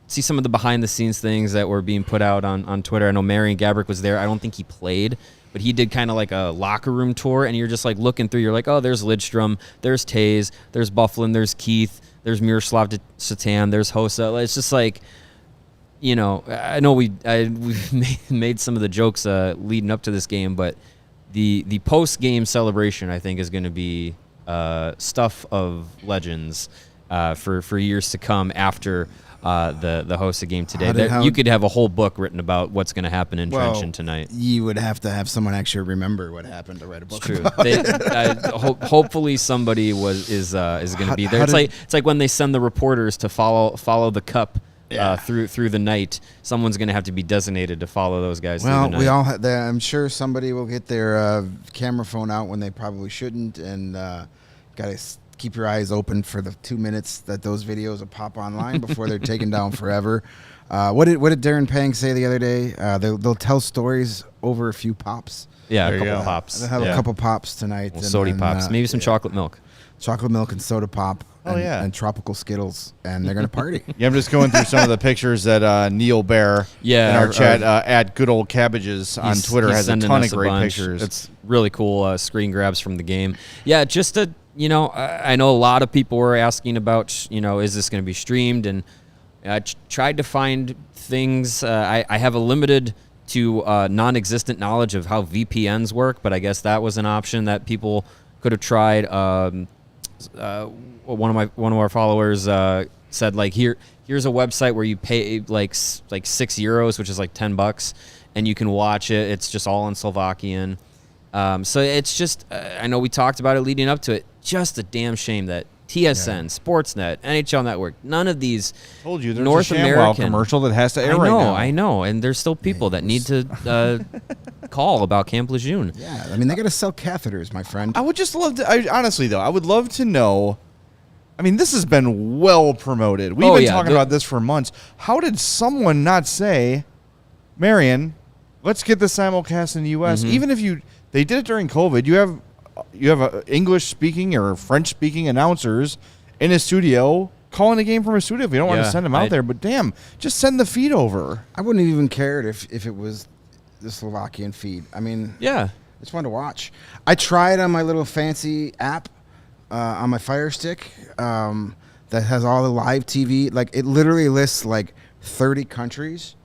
see some of the behind the scenes things that were being put out on Twitter. I know Marian Gabrick was there. I don't think he played, but he did kind of like a locker room tour, and you're just like looking through. You're like, oh, there's Lidstrom, there's Taze, there's Bufflin, there's Keith, there's Miroslav Satan, there's Hossa. It's just like, you know, I know we've made some of the jokes leading up to this game, but the post game celebration, I think, is going to be stuff of legends for years to come after the Hossa game today. You could have a whole book written about what's going to happen in Trenton tonight. You would have to have someone actually remember what happened to write a book. True. about Hopefully somebody is going to be there. It's like when they send the reporters to follow the cup through the night. Someone's going to have to be designated to follow those guys. Well, through the we night. all have that. I'm sure somebody will get their camera phone out when they probably shouldn't, and got to keep your eyes open for the 2 minutes that those videos will pop online before they're taken down forever. What did Darren Pang say the other day? They'll tell stories over a few pops. Yeah, There a you couple go. pops. They'll have a couple pops tonight. Well, and soda then, pops. Maybe some chocolate milk. chocolate milk and soda pop. Oh, and, yeah. and tropical Skittles, and they're gonna party. Yeah, I'm just going through some of the pictures that Neil Bear Yeah, in our our- chat at Good Old Cabbages on Twitter He's has a sending ton us of great bunch. pictures. It's really cool screen grabs from the game. Yeah, just to, you know, I know a lot of people were asking about, you know, is this going to be streamed? And I tried to find things. I have a limited to non-existent knowledge of how VPNs work, but I guess that was an option that people could have tried. One of our followers said, like, here's a website where you pay like €6, which is like $10, and you can watch it. It's just all in Slovakian. So it's just I know we talked about it leading up to it. Just a damn shame that TSN, Sportsnet, NHL Network, none of these told you there's North a ShamWow American commercial that has to air I right know, now. I know, and there's still people that need to call about Camp Lejeune. Yeah, I mean, they got to sell catheters, my friend. I would just love to. Honestly, though, I would love to know. I mean, this has been well promoted. We've been talking about this for months. How did someone not say, Marion, let's get the simulcast in the U.S. Even if they did it during COVID. You have English speaking or French speaking announcers in a studio calling the game from a studio. If you don't want to send them out there, but damn, just send the feed over. I wouldn't have even cared if it was the Slovakian feed. I mean, Yeah. it's fun to watch. I tried on my little fancy app on my Fire Stick that has all the live TV. Like, it literally lists like 30 countries,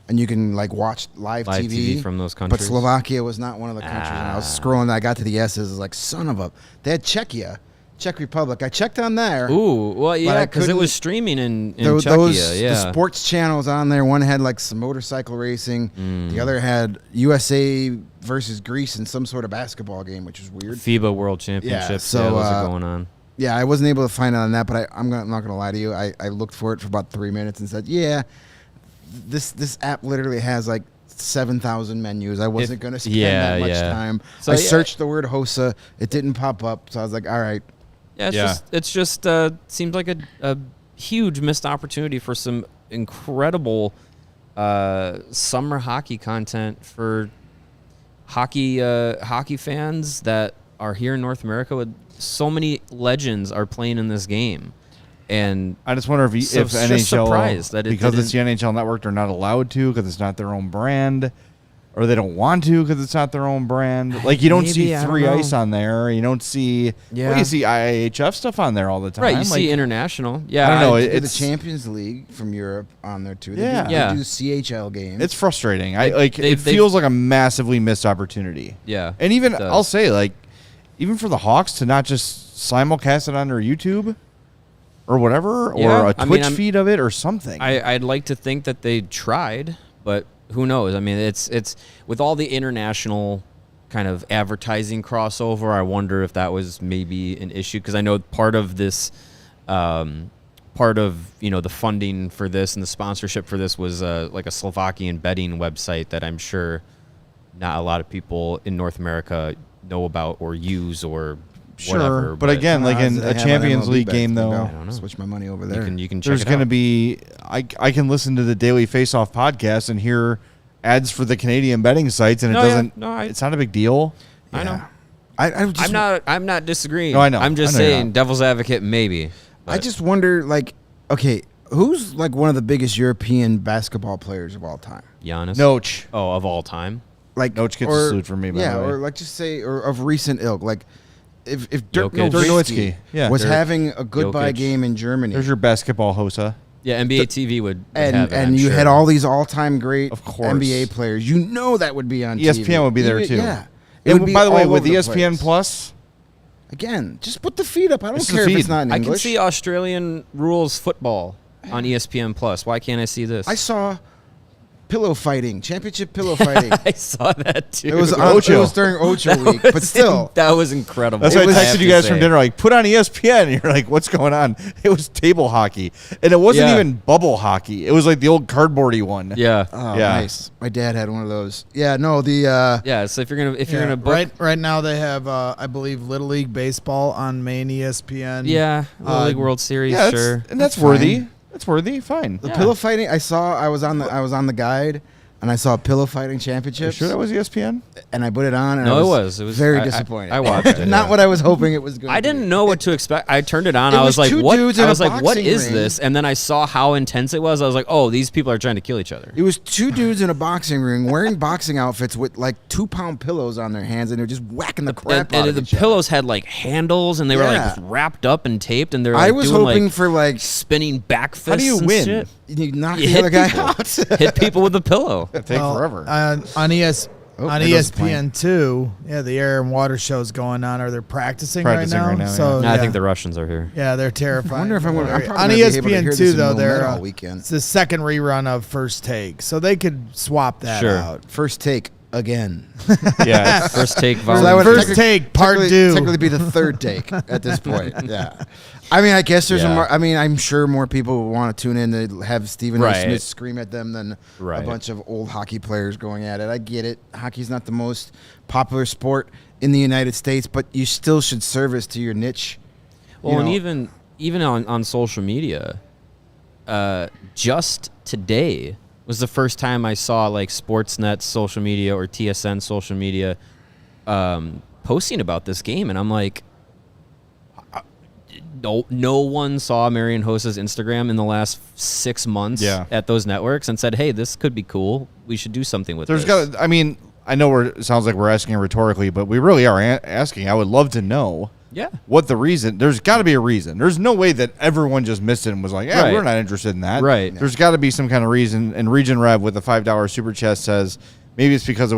and you can like watch live TV from those But countries. Slovakia was not one of the countries. And I was scrolling, I got to the S's, I was like, son of a. They had Czechia, Czech Republic. I checked on there. Ooh, well, yeah, I because it couldn't- was streaming in Those Czechia. Yeah. the sports channels on there. One had like some motorcycle racing. The other had USA versus Greece in some sort of basketball game, which was weird. FIBA World Championships. so, Yeah, those are going on. Yeah, I wasn't able to find it on that, but I'm not going to lie to you. I looked for it for about 3 minutes and said, yeah, this app literally has like 7,000 menus. I wasn't going to spend that much time. So, I yeah. searched the word Hossa. It didn't pop up, so I was like, all right. Yeah, it's just seems like a huge missed opportunity for some incredible summer hockey content for hockey fans that are here in North America. With so many legends are playing in this game, and I just wonder if So if it's just surprised NHL, that it because it's the didn't- NHL network, they're not allowed to because it's not their own brand, or they don't want to because it's not their own brand. Like, you don't Maybe, see I don't Three know. Ice on there. You don't see. Yeah. Well, you see IIHF stuff on there all the time. right. You Like, see international. Yeah, I don't know. They do the It's Champions League from Europe on there too. They Yeah. do, Yeah. They do CHL games. it's frustrating. It they've- feels like a massively missed opportunity. Yeah, And even it does. I'll say, like, even for the Hawks to not just simulcast it on their YouTube or whatever, Yeah, or a I mean, Twitch feed of it or something. I'd like to think that they tried, but who knows? I mean, it's with all the international kind of advertising crossover. I wonder if that was maybe an issue, because I know part of this, part of the funding for this and the sponsorship for this was like a Slovakian betting website that I'm sure not a lot of people in North America know about or use or Sure, whatever. but again, like in They a have Champions MLB League bets, game, then though, go. I don't know. Switch my money over you there. can check there's it going to out. be I can listen to the Daily Faceoff podcast and hear ads for the Canadian betting sites, and it No, yeah. doesn't. No, it's not a big deal. I know. I just, I'm not disagreeing. No, I know. I'm just I know you're saying, not. devil's advocate, maybe. I But just wonder, like, okay, who's like one of the biggest European basketball players of all time? Giannis. Noach. Oh, of all time. Like, Noach gets a salute from me, by yeah, the way. or like just say, or of recent ilk, like if Dirk Jokic. Dirk Nowitzki Nowitzki, yeah. was Dirk. having a goodbye Jokic. game in Germany, There's your basketball Hossa. Yeah, NBA TV would and have it, I'm you sure. had all these all-time great Of course. NBA players, you know that would be on ESPN TV. would be there, Even- too. Yeah. It And would be by the way, all with over the ESPN place. Plus, Again, just put the feed up. I don't This is the care if feed. it's not in I English. can see Australian rules football on ESPN Plus. Why can't I see this? I saw pillow fighting, championship pillow fighting. I saw that too. It was Ocho. it was during Ocho week, but still. that was incredible. that's why I have texted to you guys say. from dinner. Like, put on ESPN. And you're like, what's going on? It was table hockey, and it wasn't Yeah. even bubble hockey. It was like the old cardboardy one. Yeah, Oh, Yeah. nice. My dad had one of those. Yeah, no, the yeah. So if you're gonna Yeah, book, right now they have I believe Little League baseball on main ESPN. yeah, Little League World Series, Yeah, sure. and that's That's worthy. fine. That's worthy. Fine. the Yeah. pillow fighting. I was on the guide, and I saw pillow fighting You championships. sure that was ESPN? and I put it on. And No, I it was. was very I- disappointed. I watched it. Not yeah. what I was hoping it was going. I didn't know what to expect. I turned it on. It I was was like, two "What?" dudes in I a was like, "What boxing is ring. this?" And then I saw how intense it was. I was like, "Oh, these people are trying to kill each other." It was two dudes in a boxing ring wearing boxing outfits with like 2-pound pillows on their hands, and they're just whacking the crap And out of the each other. pillows had like handles, and they were Yeah. like wrapped up and taped, and they're I like was doing hoping like for like spinning back fists. How do you and win? shit. you knock You the hit other guy people. out. Hit people with a pillow. It'd take forever. On Oh, on there goes the plane. ESPN2, yeah, the air and water show's going on, or they're practicing right now. So No, I yeah. think the Russians are here. Yeah, they're terrifying. I wonder if I'm on probably ESPN2 gonna be able to hear this in though, Wilmette they're all weekend. it's the second rerun of First Take, so they could swap that Sure. out. First take again. Yeah. First take So that volume. would First technic- take, part technically- two. Technically be the third take at this point. Yeah. I mean, I guess there's Yeah. more. I mean, I'm sure more people will want to tune in to have Stephen A. Right. Smith scream at them than Right. a bunch of old hockey players going at it. I get it. Hockey's not the most popular sport in the United States, but you still should service to your niche. Well, you and know. even on social media, just today was the first time I saw like Sportsnet social media or TSN social media posting about this game, and I'm like, no one saw Marian Hossa's Instagram in the last 6 months at those networks and said, hey, this could be cool. We should do something with this. I know it sounds like we're asking rhetorically, but we really are asking. I would love to know what the reason. There's got to be a reason. There's no way that everyone just missed it and was like, we're not interested in that. Right. There's got to be some kind of reason. And Region Rev with a $5 super chat says maybe it's because it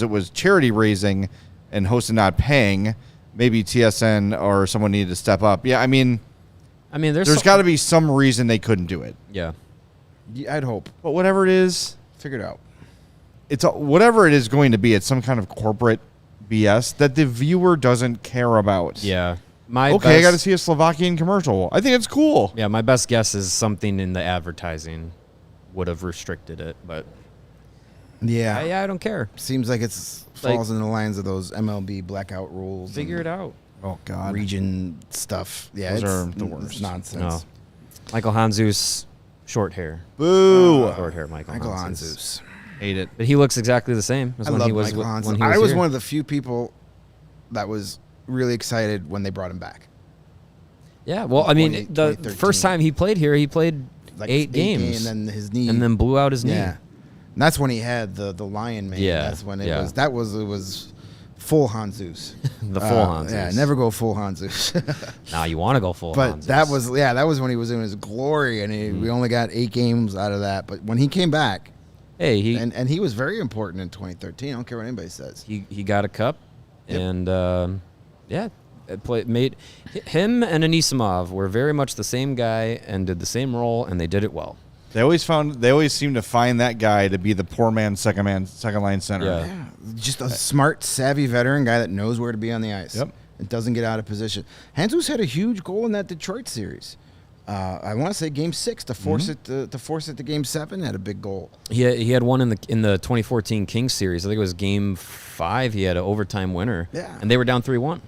was charity raising and Hossa not paying. Maybe TSN or someone needed to step up. Yeah, I mean, there's got to be some reason they couldn't do it. Yeah. I'd hope. But whatever it is, figure it out. It's whatever it is going to be. It's some kind of corporate BS that the viewer doesn't care about. Yeah. I got to see a Slovakian commercial. I think it's cool. Yeah, my best guess is something in the advertising would have restricted it, but I don't care. Seems like it falls in the lines of those MLB blackout rules. Figure it out. Oh God, region stuff. Yeah, those are the it's worst. nonsense. No. Michael Hanzoos, short hair. Boo. Short hair, Michael Hanzoos. Hate it. But he looks exactly the same as when he was Michael when Hanzoos. he was I was here. one of the few people that was really excited when they brought him back. Yeah, well, I mean, the first time he played here, he played like 8 games, and then his knee, and then blew out his knee. Yeah, and that's when he had the lion mane. Yeah, that's when it was full Hanzoos. The full Hanzoos. Yeah, never go full Hanzoos. Now you want to go full but Hanzoos. that was when he was in his glory, and we only got 8 games out of that. But when he came back, and he was very important in 2013. I don't care what anybody says. He got a cup, and made him and Anisimov were very much the same guy and did the same role, and they did it well. They always seem to find that guy to be the poor man's second line center. Yeah. Just a smart, savvy veteran guy that knows where to be on the ice. Yep. And doesn't get out of position. Hanzoos had a huge goal in that Detroit series. I want to say Game 6 to force it to Game 7. Had a big goal. He had one in the 2014 Kings series. I think it was Game 5. He had an overtime winner. Yeah. And they were down 3-1.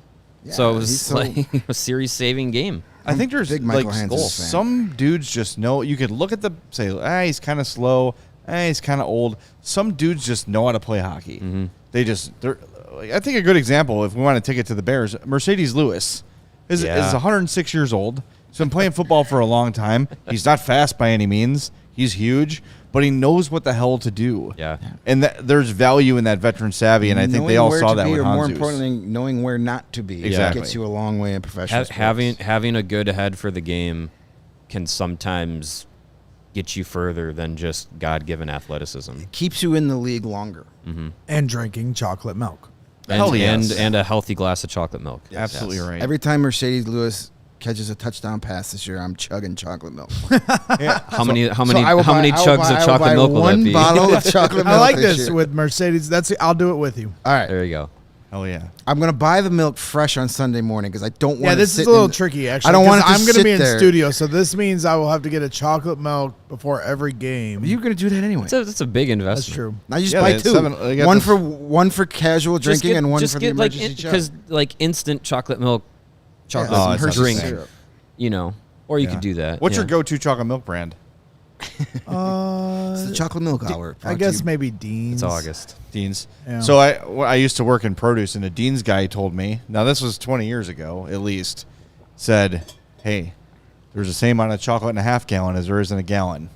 Yeah, so it was like a series-saving game. I think there's big Michael Hanzoos fan. Some dudes just know. You could look at say, he's kind of slow. He's kind of old. Some dudes just know how to play hockey. Mm-hmm. I think a good example, if we want to take it to the Bears, Mercedes Lewis is 106 years old. He's been playing football for a long time. He's not fast by any means. He's huge, but he knows what the hell to do. Yeah. And there's value in that veteran savvy, and I think they all saw that with Hanzoos. More importantly, knowing where not to be. Exactly. Gets you a long way in professional sports. Having a good head for the game can sometimes get you further than just God-given athleticism. It keeps you in the league longer. Mm-hmm. And drinking chocolate milk. And a healthy glass of chocolate milk. Yes. Absolutely right. Every time Mercedes Lewis catches a touchdown pass this year, I'm chugging chocolate milk. How many chugs of chocolate milk will that be? One bottle of chocolate milk. I like this year. with Mercedes. I'll do it with you. All right. There you go. Hell yeah. I'm going to buy the milk fresh on Sunday morning because I don't want to. Yeah, this is a little tricky, actually. I don't want to. I'm going to be in studio, so this means I will have to get a chocolate milk before every game. You're going to do that anyway. That's a big investment. That's true. Now you just buy 2. One for casual drinking and one for the emergency chug. Because instant chocolate milk, drink, or you could do that. What's your go-to chocolate milk brand? It's the chocolate milk hour. I guess maybe Dean's. It's August. Dean's. Yeah. So I used to work in produce, and a Dean's guy told me, now this was 20 years ago at least, said, hey, there's the same amount of chocolate in a half gallon as there is in a gallon.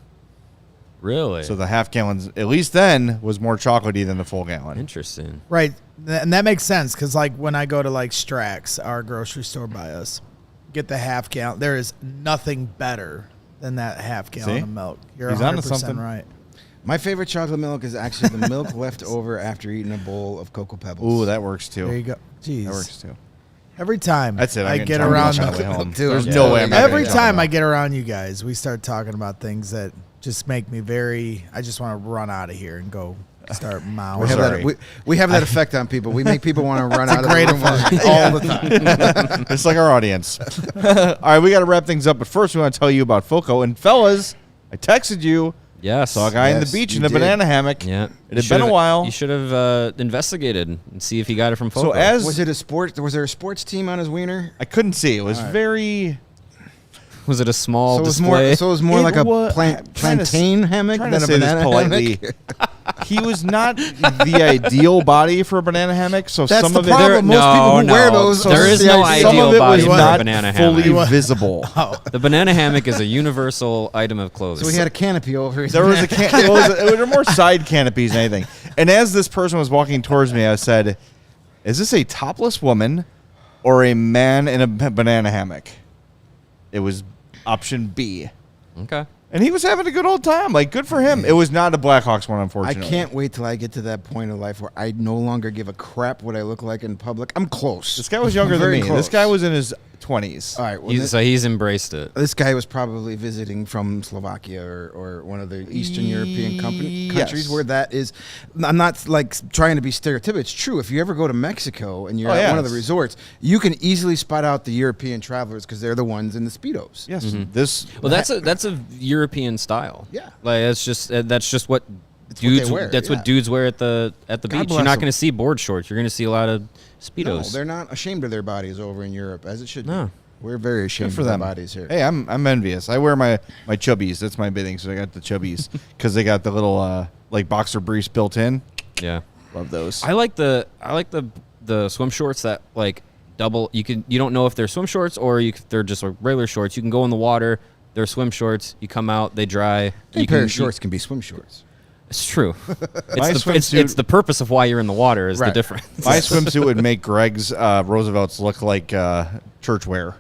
Really? So the half gallons, at least then, was more chocolatey than the full gallon. Interesting. Right. And that makes sense because, when I go to, Strax, our grocery store by us, get the half gallon, there is nothing better than that half gallon of milk. You're 100% right. My favorite chocolate milk is actually the milk left over after eating a bowl of Cocoa Pebbles. Ooh, that works too. There you go. Jeez. That works too. Every time That's it. I get around, there's no way I'm not every time I get around you guys, we start talking about things that just make me I just want to run out of here and go start mouthing. We have that effect on people. We make people want to run out of the room all the time. It's like our audience. All right, we got to wrap things up, but first we want to tell you about Foco. And fellas, I texted you. Yes. Saw a guy in the beach in a banana hammock. Yeah. It had been a while. You should have investigated and see if he got it from Foco. So was there a sports team on his wiener? I couldn't see. It was very... Was it a small display? display? So it was more like a plantain hammock than a banana hammock? he was not the ideal body for a banana hammock. So That's some the of problem. Most people who wear those, there is no some ideal of it body was for a not banana fully hammock. visible. The banana hammock is a universal item of clothes. So he had a canopy over his There was it was more side canopies than anything. And as this person was walking towards me, I said, "Is this a topless woman or a man in a banana hammock?" It was option B. Okay. And he was having a good old time. Like, good for him. It was not a Blackhawks one, I unfortunately. can't wait till I get to that point of life where I no longer give a crap what I look like in public. I'm close. This guy was younger I'm than very me. close. This guy was in his 20s. All right. Well, So he's embraced it. this guy was probably visiting from Slovakia or one of the Eastern European countries Yes. where that is. I'm not like trying to be stereotypical. It's true. If you ever go to Mexico and you're at one of the resorts, you can easily spot out the European travelers because they're the ones in the Speedos. Yes. This. Well, that's a European style. Yeah. Like that's just what It's what dudes. they wear, That's yeah. what dudes wear at the beach. bless You're not them. going to see board shorts. You're going to see a lot of No, Speedos. they're not ashamed of their bodies over in Europe, as it should No. be. We're very ashamed for of them. our bodies here. Hey, I'm envious. I wear my chubbies. That's my bidding. So I got the chubbies because they got the little like boxer briefs built in. Yeah. Love those. I like the swim shorts that like double. You don't know if they're swim shorts or they're just like regular shorts. You can go in the water. They're swim shorts. You come out. They dry. Any pair of shorts can be swim shorts. It's true. My It's swimsuit- the purpose of why you're in the water is the Right. difference. My swimsuit would make Greg's Roosevelt's look like church wear.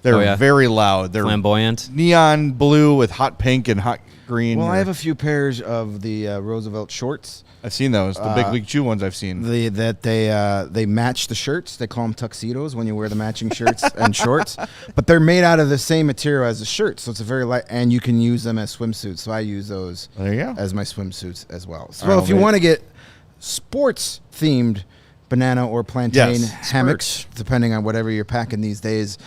They're Oh, yeah. very loud. They're Flamboyant. neon blue with hot pink and hot green. Well, I have a few pairs of the Roosevelt shorts. I've seen those. The Big League Chew ones I've seen. They match the shirts. They call them tuxedos when you wear the matching shirts and shorts. But they're made out of the same material as the shirts, so it's a very light, and you can use them as swimsuits. So I use those There you go. as my swimsuits as well. So All right, if you well, want to get sports themed banana or plantain Yes. hammocks, depending on whatever you're packing these days,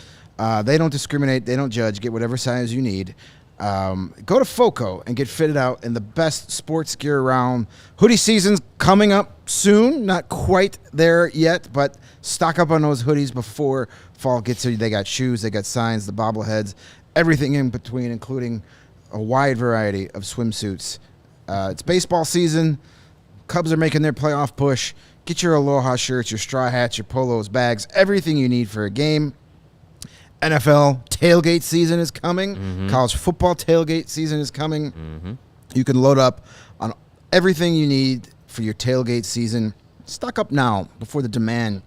they don't discriminate. They don't judge. Get whatever size you need. Go to Foco and get fitted out in the best sports gear around. Hoodie season's coming up soon. Not quite there yet, but stock up on those hoodies before fall gets here. They got shoes, they got signs, the bobbleheads, everything in between, including a wide variety of swimsuits. It's baseball season. Cubs are making their playoff push. Get your Aloha shirts, your straw hats, your polos, bags, everything you need for a game. NFL tailgate season is coming. College football tailgate season is coming. You can load up on everything you need for your tailgate season. Stock up now before the demand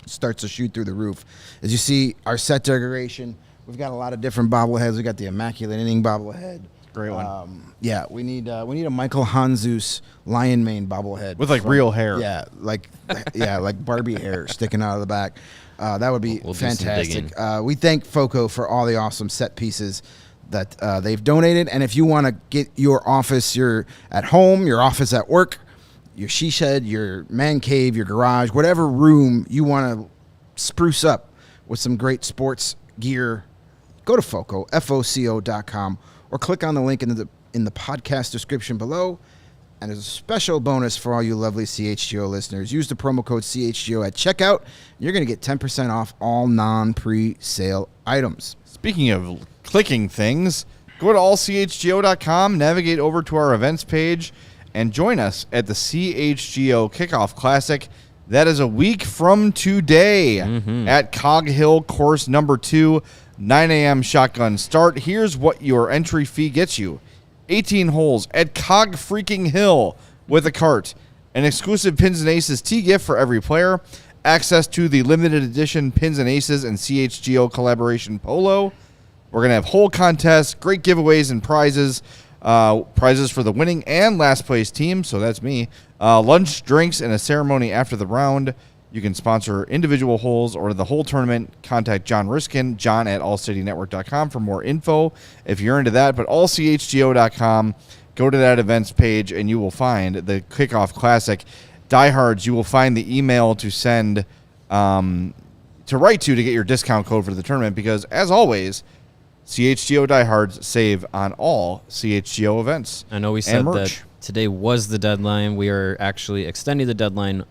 starts to shoot through the roof. As you see, our set decoration, we've got a lot of different bobbleheads. We got the Immaculate Inning bobblehead. Great one. Yeah, we need a Michael Hanzoos lion mane bobblehead With like real hair. Yeah, like Barbie hair sticking out of the back. That would be We'll do some fantastic. digging. We thank Foco for all the awesome set pieces that they've donated. And if you want to get your office, your at home, your office at work, your she shed, your man cave, your garage, whatever room you want to spruce up with some great sports gear, go to Foco, FOCO.com, or click on the link in the podcast description below. And as a special bonus for all you lovely CHGO listeners, use the promo code CHGO at checkout. You're going to get 10% off all non-pre-sale items. Speaking of clicking things, go to allchgo.com, navigate over to our events page, and join us at the CHGO Kickoff Classic. That is a week from today at Cog Hill, course number 2, 9 a.m. shotgun start. Here's what your entry fee gets you. 18 holes at Cog freaking Hill with a cart. An exclusive Pins and Aces tee gift for every player. Access to the limited edition Pins and Aces and CHGO collaboration polo. We're going to have hole contests, great giveaways and prizes. Prizes for the winning and last place team, so that's me. Lunch, drinks, and a ceremony after the round. You can sponsor individual holes or the whole tournament. Contact John Riskin, John at allcitynetwork.com for more info if you're into that. But allchgo.com, go to that events page, and you will find the Kickoff Classic. Diehards, you will find the email to send, to write to get your discount code for the tournament because, as always, CHGO Diehards save on all CHGO events. I know we said that today was the deadline. We are actually extending the deadline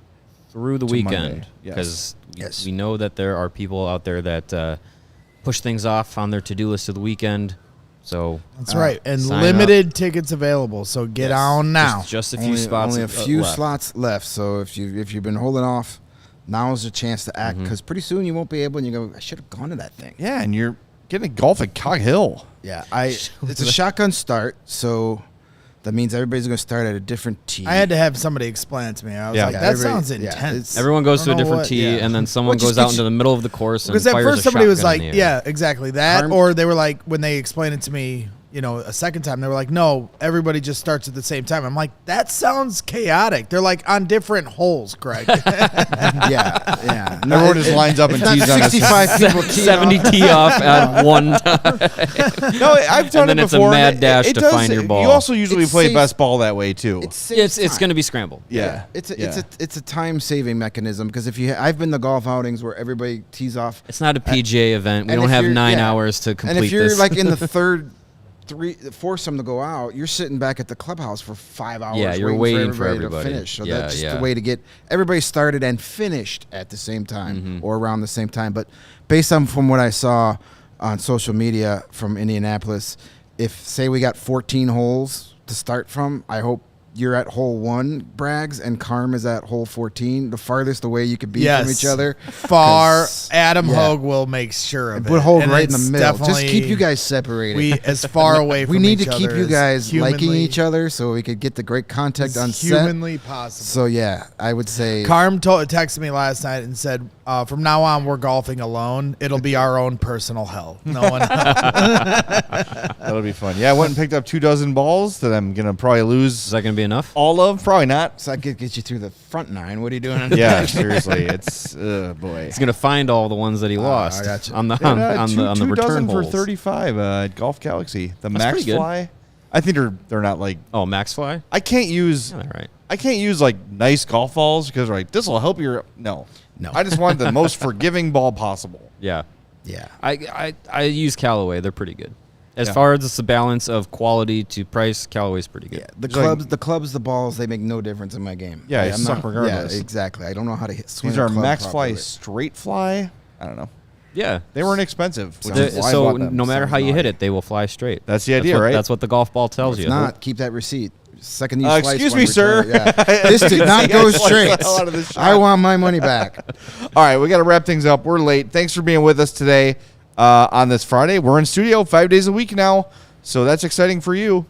through the weekend because we know that there are people out there that push things off on their to-do list of the weekend. So That's right. And sign limited tickets available. So get on now. Just a few spots. Only a few left. slots left. So if you've been holding off, now is the chance to act, because pretty soon you won't be able, and you go, I should have gone to that thing. Yeah, and you're getting golf at Cog Hill. Yeah, it's a shotgun start, so that means everybody's going to start at a different tee. I had to have somebody explain it to me. I was Yeah. like, Yeah, that everybody- sounds yeah, intense. Everyone goes to a I don't know different what- tee, yeah. and then someone Well, just goes out get into the middle of the course and Because at fires first a somebody was shotgun like, in the air. yeah, exactly that. Harm- Or they were like, when they explained it to me, a second time, they were like, no, everybody just starts at the same time. I'm like, that sounds chaotic. They're like on different holes, Greg. yeah. No, Everyone just lines up and it's not tees on us. 65 people tee 70 off. tee off at one time. No, I've done And then it it's a before. mad and dash it to does- find your ball. You also usually It's play safe. best ball that way too. It's going to be scrambled. yeah. It's Yeah. a time saving mechanism, because I've been to golf outings where everybody tees off. It's not a PGA event. We And don't if have you're- 9 yeah. hours to complete And if you're this. like in the third foursome to go out, you're sitting back at the clubhouse for 5 hours. Yeah, you're waiting for everybody everybody. to finish. So Yeah, that's just yeah. the way to get everybody started and finished at the same time Mm-hmm. or around the same time. But based on from what I saw on social media from Indianapolis, if say we got 14 holes to start from, I hope you're at hole 1, Braggs, and Carm is at hole 14, the farthest away you could be from each other. Far. 'Cause- Adam yeah. Hogue will make sure of it. Put hold And right in the it's middle. Just definitely- keep you guys separated. We as far away from We need each to keep other you as guys liking humanly- each other so we could get the great contact as on set. humanly possible. So yeah, I would say Carm texted me last night and said, from now on, we're golfing alone. It'll be our own personal hell. No one else. That'll be fun. Yeah, I went and picked up 24 balls that I'm gonna probably Is lose that going to be enough? all of. Probably not. so I could get you through the front 9. What are you doing? On Yeah, seriously, it's boy. He's going to find all the ones that he lost I got you. on the Yeah, on the two return dozen for holes. 35 at Golf Galaxy. The That's Max pretty good. Fly. I think they're not like Oh, Max Fly? I can't use Yeah, all right. I can't use like nice golf balls because like this will help your no. I just want the most forgiving ball possible. Yeah. yeah. I use Callaway. They're pretty good. As Yeah. far as the balance of quality to price, Callaway's pretty good. Yeah, the It's like- clubs, the balls, they make no difference in my game. Yeah, Like, they suck regardless. Yeah, exactly. I don't know how to swing These a are club Max properly. Fly Straight Fly. I don't know. Yeah. They weren't expensive. Which The- is why I so bought them. no matter Sounds how you hit naughty. it, they will fly straight. That's the idea, right? That's what the golf ball tells If you. not, keep that receipt. Second you slice excuse one, me, sir. return it. Yeah. This did not go straight. the hell out of this shot. I want my money back. All right, we got to wrap things up. We're late. Thanks for being with us today on this Friday. We're in studio 5 days a week now, so that's exciting for you.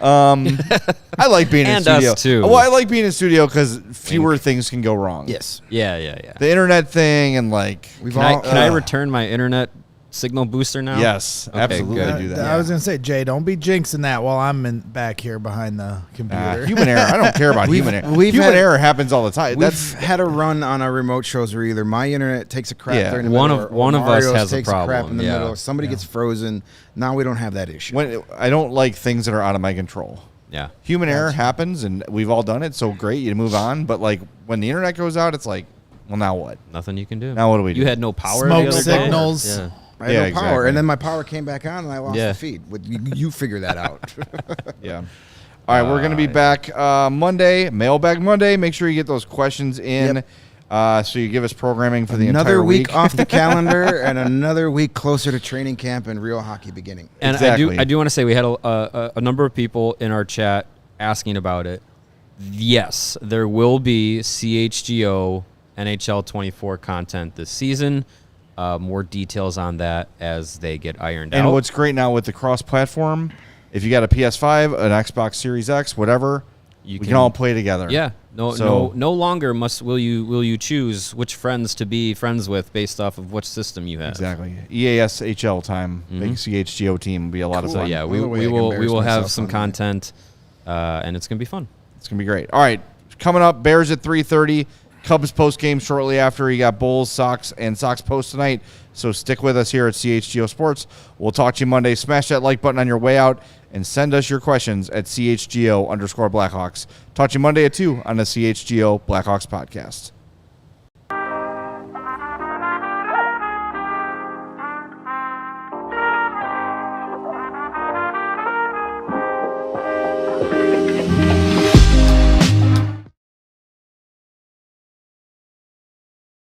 I like being in And studio. us, too. Well, I like being in studio because fewer things can go wrong. Yes. Yeah, yeah, yeah. The internet thing and like, We've Can, all, can I return my internet signal booster now? yes, Okay, absolutely good. do that. I was going to say, Jay, don't be jinxing that while I'm back here behind the computer. Human error. I don't care about We've- human error. we've Human had- error happens all the time. We've That's had a run on our remote shows where either my internet takes a crap Yeah. during the One middle, of- or one of us Mario's has a takes crap problem, in the yeah. middle, or somebody gets frozen. Now we don't have that issue. when I don't like things that are out of my control. Yeah. Human error happens, and we've all done it. So great, you move on. But like when the internet goes out, it's like, well, now what? Nothing you can do. Now what do we do? You had no power. Smoke the other day? signals. Yeah. I had Yeah, no power, exactly. and then my power came back on, and I lost Yeah. the feed. You figure that out. Yeah. All right, we're going to be back Monday, Mailbag Monday. Make sure you get those questions in so you give us programming for the Another entire week week. off the calendar, and another week closer to training camp and real hockey beginning. And Exactly. I do want to say we had a number of people in our chat asking about it. Yes, there will be CHGO NHL24 content this season. More details on that as they get ironed And out. what's great now with the cross-platform, if you got a PS5, an Xbox Series X, whatever, we can all play together. Yeah. So- No longer will you choose which friends to be friends with based off of which system you have. Exactly. EASHL time, big CHGO team will be a lot of So fun. yeah, Another way I can we embarrass will have myself some on that. content, and it's gonna be fun. It's going to be great. All right, coming up, Bears at 3:30. Cubs post-game shortly after. You got Bulls, Sox, and Sox post tonight. So stick with us here at CHGO Sports. We'll talk to you Monday. Smash that like button on your way out and send us your questions at CHGO_Blackhawks. Talk to you Monday at 2 on the CHGO Blackhawks podcast.